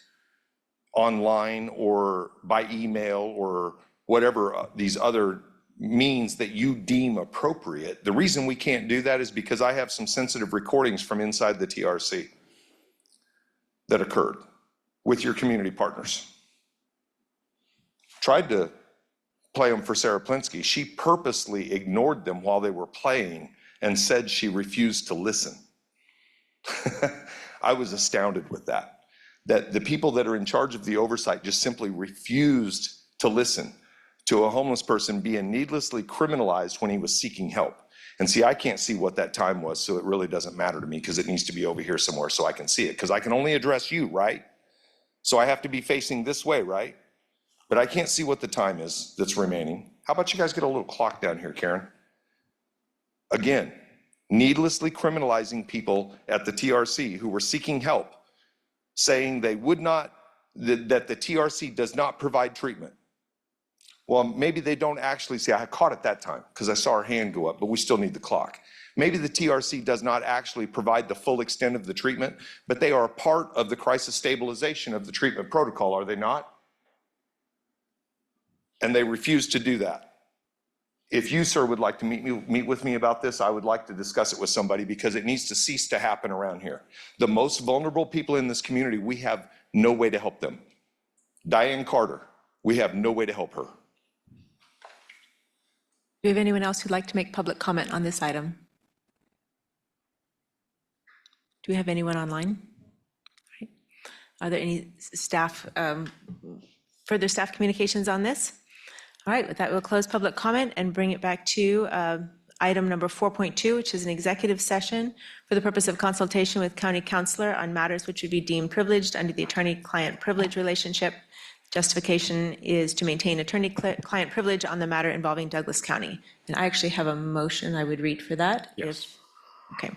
online or by email or whatever these other means that you deem appropriate, the reason we can't do that is because I have some sensitive recordings from inside the TRC that occurred with your community partners. Tried to play them for Sarah Plinsky. She purposely ignored them while they were playing and said she refused to listen. I was astounded with that the people that are in charge of the oversight just simply refused to listen to a homeless person being needlessly criminalized when he was seeking help. And see, I can't see what that time was, so it really doesn't matter to me because it needs to be over here somewhere so I can see it, because I can only address you, right? So I have to be facing this way, right? But I can't see what the time is that's remaining. How about you guys get a little clock down here, Karen? Again, needlessly criminalizing people at the TRC who were seeking help, saying they would not, that the TRC does not provide treatment. Well, maybe they don't actually see, I caught it that time because I saw her hand go up, but we still need the clock. Maybe the TRC does not actually provide the full extent of the treatment, but they are a part of the crisis stabilization of the treatment protocol, are they not? And they refuse to do that. If you, sir, would like to meet with me about this, I would like to discuss it with somebody because it needs to cease to happen around here. The most vulnerable people in this community, we have no way to help them. Diane Carter, we have no way to help her. Do we have anyone else who'd like to make public comment on this item? Do we have anyone online? All right. Are there any staff, further staff communications on this? All right, with that, we'll close public comment and bring it back to item number 4.2, which is an executive session for the purpose of consultation with county councilor on matters which would be deemed privileged under the attorney-client privilege relationship. Justification is to maintain attorney-client privilege on the matter involving Douglas County. And I actually have a motion I would read for that. Yes. Okay.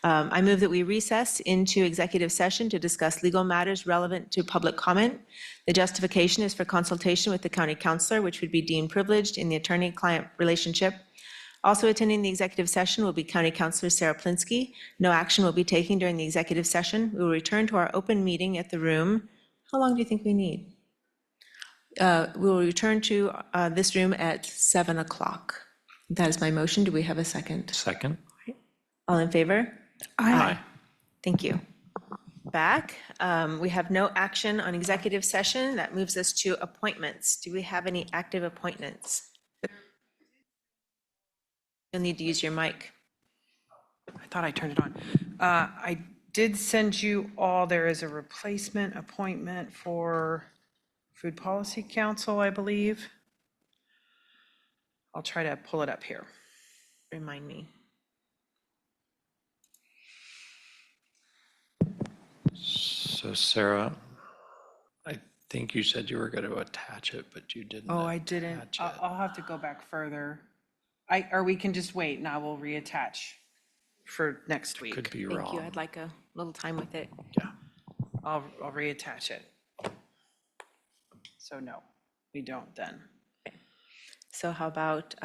I move that we recess into executive session to discuss legal matters relevant to public comment. The justification is for consultation with the county councilor, which would be deemed privileged in the attorney-client relationship. Also attending the executive session will be County Councilor Sarah Plinsky. No action will be taken during the executive session. We will return to our open meeting at the room. How long do you think we need? We will return to this room at 7 o'clock. That is my motion. Do we have a second? Second? All in favor? Aye. Thank you. Back. We have no action on executive session. That moves us to appointments. Do we have any active appointments? You'll need to use your mic. I thought I turned it on. I did send you all, there is a replacement appointment for Food Policy Council, I believe. I'll try to pull it up here. Remind me. So Sarah, I think you said you were going to attach it, but you didn't. Oh, I didn't. attach it. I'll have to go back further. Or we can just wait and I will reattach for next week. Could be Thank you. wrong. I'd like a little time with it. Yeah. I'll reattach it. So no, we don't then. So how about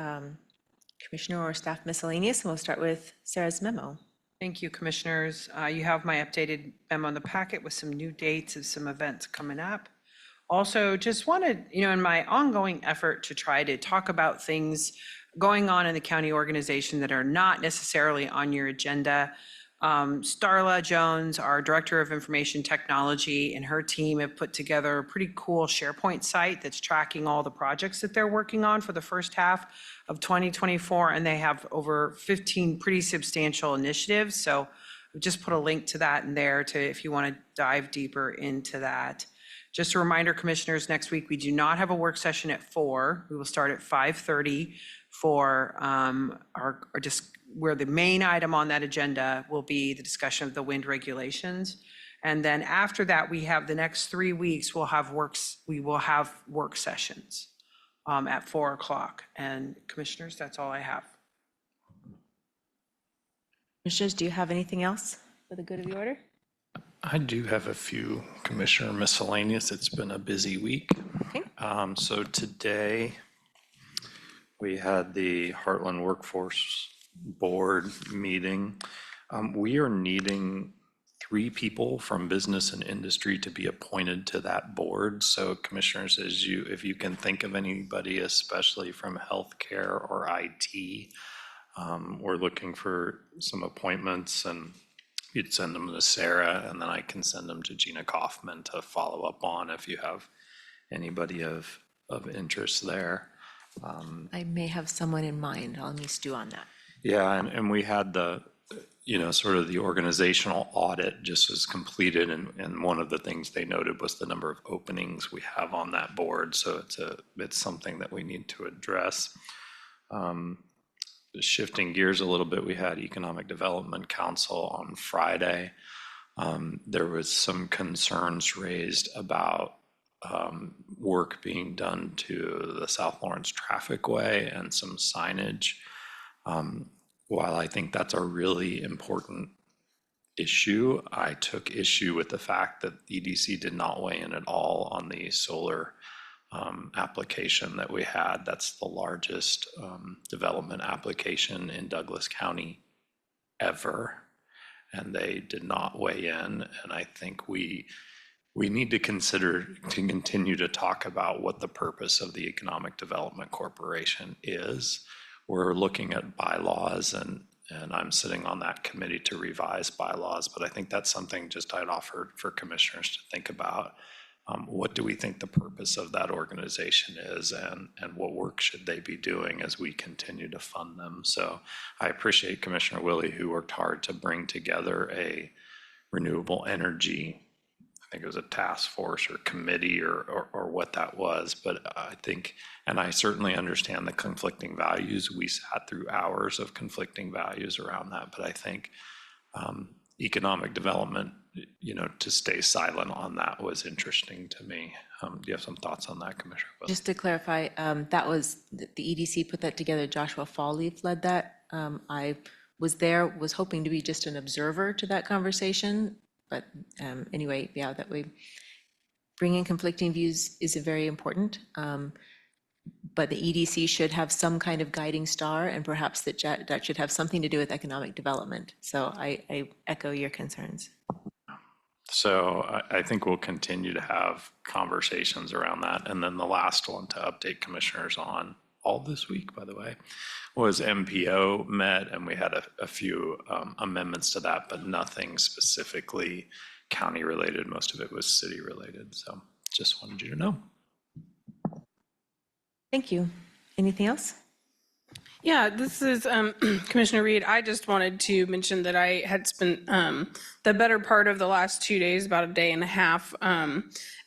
Commissioner or Staff Miscellaneous? And we'll start with Sarah's memo. Thank you, Commissioners. You have my updated memo in the packet with some new dates of some events coming up. Also, just wanted, in my ongoing effort to try to talk about things going on in the county organization that are not necessarily on your agenda. Starla Jones, our Director of Information Technology, and her team have put together a pretty cool SharePoint site that's tracking all the projects that they're working on for the first half of 2024, and they have over 15 pretty substantial initiatives. So we just put a link to that in there to if you want to dive deeper into that. Just a reminder, Commissioners, next week we do not have a work session at 4. We will start at 5:30 for where the main item on that agenda will be the discussion of the wind regulations. And then after that, we have the next 3 weeks, we will have work sessions at 4 o'clock. And Commissioners, that's all I have. Commissioners, do you have anything else for the good of the order? I do have a few, Commissioner Miscellaneous. It's been a busy week. Okay. So today, we had the Heartland Workforce Board meeting. We are needing 3 people from business and industry to be appointed to that board. So Commissioners, if you can think of anybody, especially from healthcare or IT, we're looking for some appointments, and you'd send them to Sarah, and then I can send them to Gina Kaufman to follow up on if you have anybody of interest there. I may have someone in mind. I'll need to do on that. Yeah, and we had the, sort of the organizational audit just was completed, and one of the things they noted was the number of openings we have on that board. So it's something that we need to address. Shifting gears a little bit, we had Economic Development Council on Friday. There was some concerns raised about work being done to the South Lawrence Traffic Way and some signage. While I think that's a really important issue, I took issue with the fact that EDC did not weigh in at all on the solar application that we had. That's the largest development application in Douglas County ever, and they did not weigh in. And I think we need to consider to continue to talk about what the purpose of the Economic Development Corporation is. We're looking at bylaws, and I'm sitting on that committee to revise bylaws, but I think that's something just I'd offer for commissioners to think about. What do we think the purpose of that organization is, and what work should they be doing as we continue to fund them? So I appreciate Commissioner Willie, who worked hard to bring together a renewable energy, I think it was a task force or committee or what that was. But I think, and I certainly understand the conflicting values. We sat through hours of conflicting values around that. But I think economic development, to stay silent on that was interesting to me. Do you have some thoughts on that, Commissioner Willie? Just to clarify, that was, the EDC put that together. Joshua Fallleaf led that. I was there, was hoping to be just an observer to that conversation. But anyway, yeah, that way bringing conflicting views is very important. but the EDC should have some kind of guiding star, and perhaps that should have something to do with economic development. So I echo your concerns. So I think we'll continue to have conversations around that. And then the last one to update commissioners on, all this week, by the way, was MPO met, and we had a few amendments to that, but nothing specifically county related. Most of it was city related. So just wanted you to know. Thank you. Anything else? Yeah, this is Commissioner Reed. I just wanted to mention that I had spent the better part of the last 2 days, about a day and a half,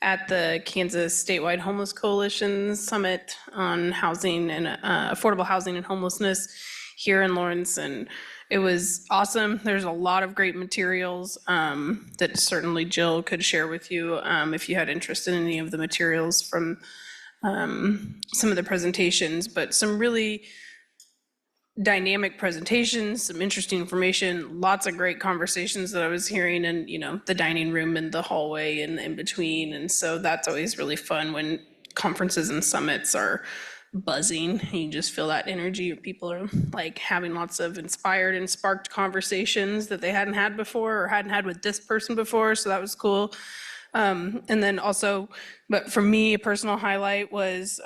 at the Kansas Statewide Homeless Coalition Summit on housing and affordable housing and homelessness here in Lawrence. And it was awesome. There's a lot of great materials that certainly Jill could share with you if you had interest in any of the materials from some of the presentations, but some really dynamic presentations, some interesting information, lots of great conversations that I was hearing in, the dining room and the hallway and in between. And so that's always really fun when conferences and summits are buzzing. You just feel that energy, or people are like having lots of inspired and sparked conversations that they hadn't had before or hadn't had with this person before. So that was cool. And then also, but for me, a personal highlight was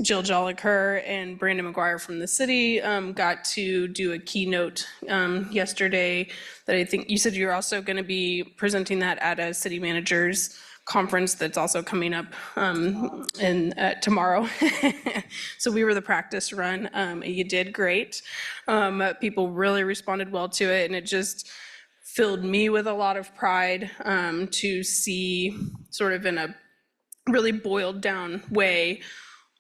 Jill Jolliker and Brandon McGuire from the city got to do a keynote yesterday that I think you said you're also going to be presenting that at a city managers conference that's also coming up tomorrow. So we were the practice run. You did great. People really responded well to it, and it just filled me with a lot of pride to see, sort of in a really boiled down way,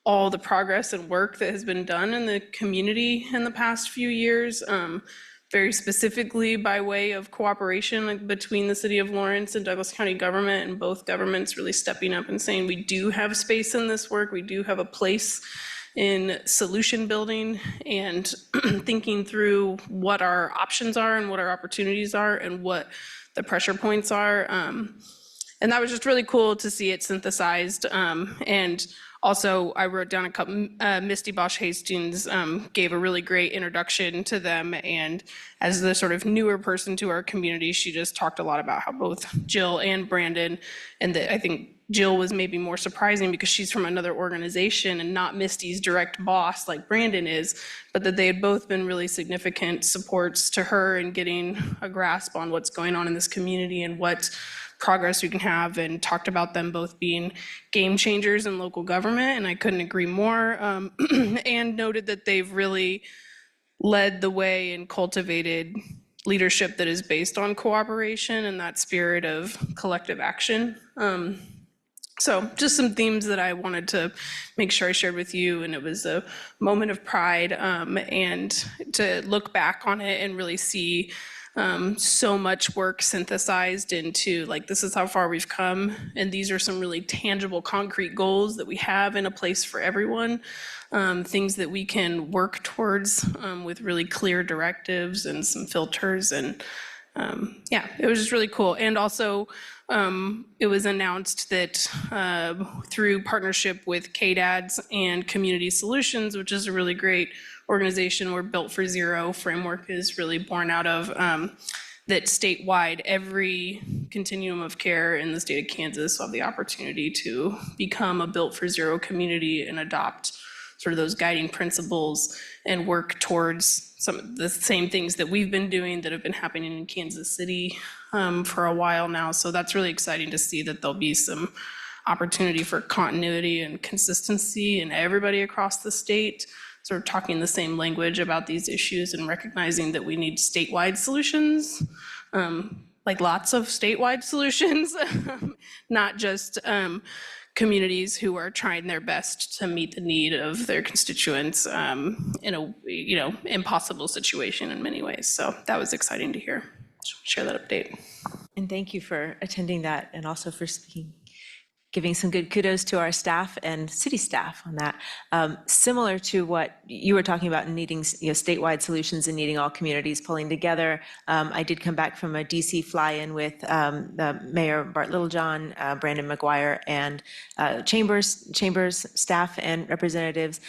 all the progress and work that has been done in the community in the past few years, very specifically by way of cooperation between the city of Lawrence and Douglas County government, and both governments really stepping up and saying, we do have space in this work, we do have a place in solution building and thinking through what our options are and what our opportunities are and what the pressure points are. And that was just really cool to see it synthesized. And also, I wrote down a couple, Misty Bosch Hastings gave a really great introduction to them. And as the sort of newer person to our community, she just talked a lot about how both Jill and Brandon, and that I think Jill was maybe more surprising because she's from another organization and not Misty's direct boss like Brandon is, but that they had both been really significant supports to her in getting a grasp on what's going on in this community and what progress we can have, and talked about them both being game changers in local government, and I couldn't agree more, and noted that they've really led the way and cultivated leadership that is based on cooperation and that spirit of collective action. So just some themes that I wanted to make sure I shared with you, and it was a moment of pride and to look back on it and really see so much work synthesized into, like, this is how far we've come, and these are some really tangible, concrete goals that we have in a place for everyone, things that we can work towards with really clear directives and some filters, and yeah, it was just really cool. And also, it was announced that through partnership with KDADS and Community Solutions, which is a really great organization where Built for Zero framework is really born out of, that statewide, every continuum of care in the state of Kansas will have the opportunity to become a Built for Zero community and adopt sort of those guiding principles and work towards some of the same things that we've been doing that have been happening in Kansas City for a while now. So that's really exciting to see that there'll be some opportunity for continuity and consistency in everybody across the state, sort of talking the same language about these issues and recognizing that we need statewide solutions, like lots of statewide solutions, not just communities who are trying their best to meet the need of their constituents in a impossible situation in many ways. So that was exciting to hear. Just share that update. And thank you for attending that and also for speaking. giving some good kudos to our staff and city staff on that. Similar to what you were talking about, needing statewide solutions and needing all communities pulling together. I did come back from a DC fly-in with the Mayor Bart Littlejohn, Brandon McGuire, and Chambers staff and representatives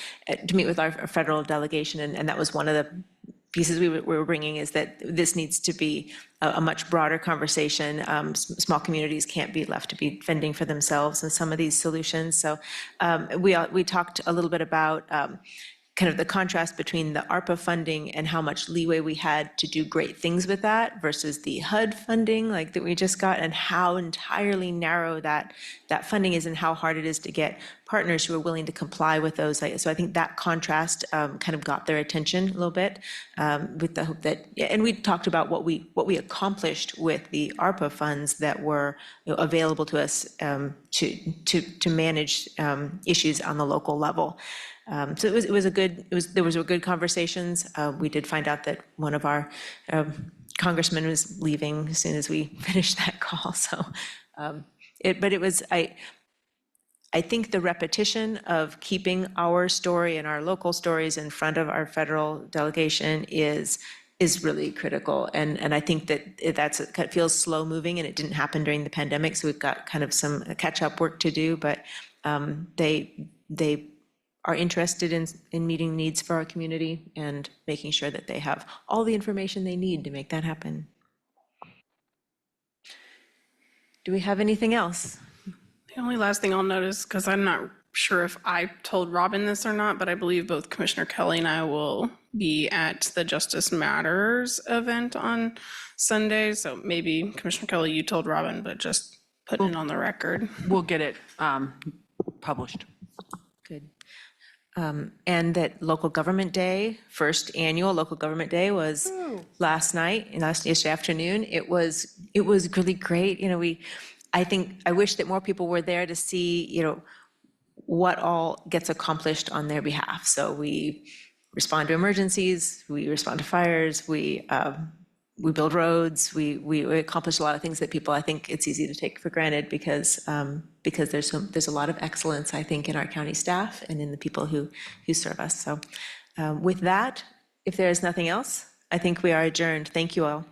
to meet with our federal delegation, and that was one of the pieces we were bringing, is that this needs to be a much broader conversation. Small communities can't be left to be fending for themselves in some of these solutions. So we talked a little bit about kind of the contrast between the ARPA funding and how much leeway we had to do great things with that versus the HUD funding like that we just got, and how entirely narrow that funding is and how hard it is to get partners who are willing to comply with those. So I think that contrast kind of got their attention a little bit with the hope that, and we talked about what we accomplished with the ARPA funds that were available to us to manage issues on the local level. So there were good conversations. We did find out that one of our congressmen was leaving as soon as we finished that call. So, I think the repetition of keeping our story and our local stories in front of our federal delegation is really critical. And I think that it feels slow moving, and it didn't happen during the pandemic. So we've got kind of some catch up work to do, but they are interested in meeting needs for our community and making sure that they have all the information they need to make that happen. Do we have anything else? The only last thing I'll notice, because I'm not sure if I told Robin this or not, but I believe both Commissioner Kelly and I will be at the Justice Matters event on Sunday. So maybe Commissioner Kelly, you told Robin, but just putting it on the record. We'll get it published. Good. And that Local Government Day, first annual Local Government Day was yesterday afternoon. It was really great. I wish that more people were there to see, what all gets accomplished on their behalf. So we respond to emergencies, we respond to fires, we build roads, we accomplish a lot of things that people, I think it's easy to take for granted because there's a lot of excellence, I think, in our county staff and in the people who serve us. So with that, if there is nothing else, I think we are adjourned. Thank you all.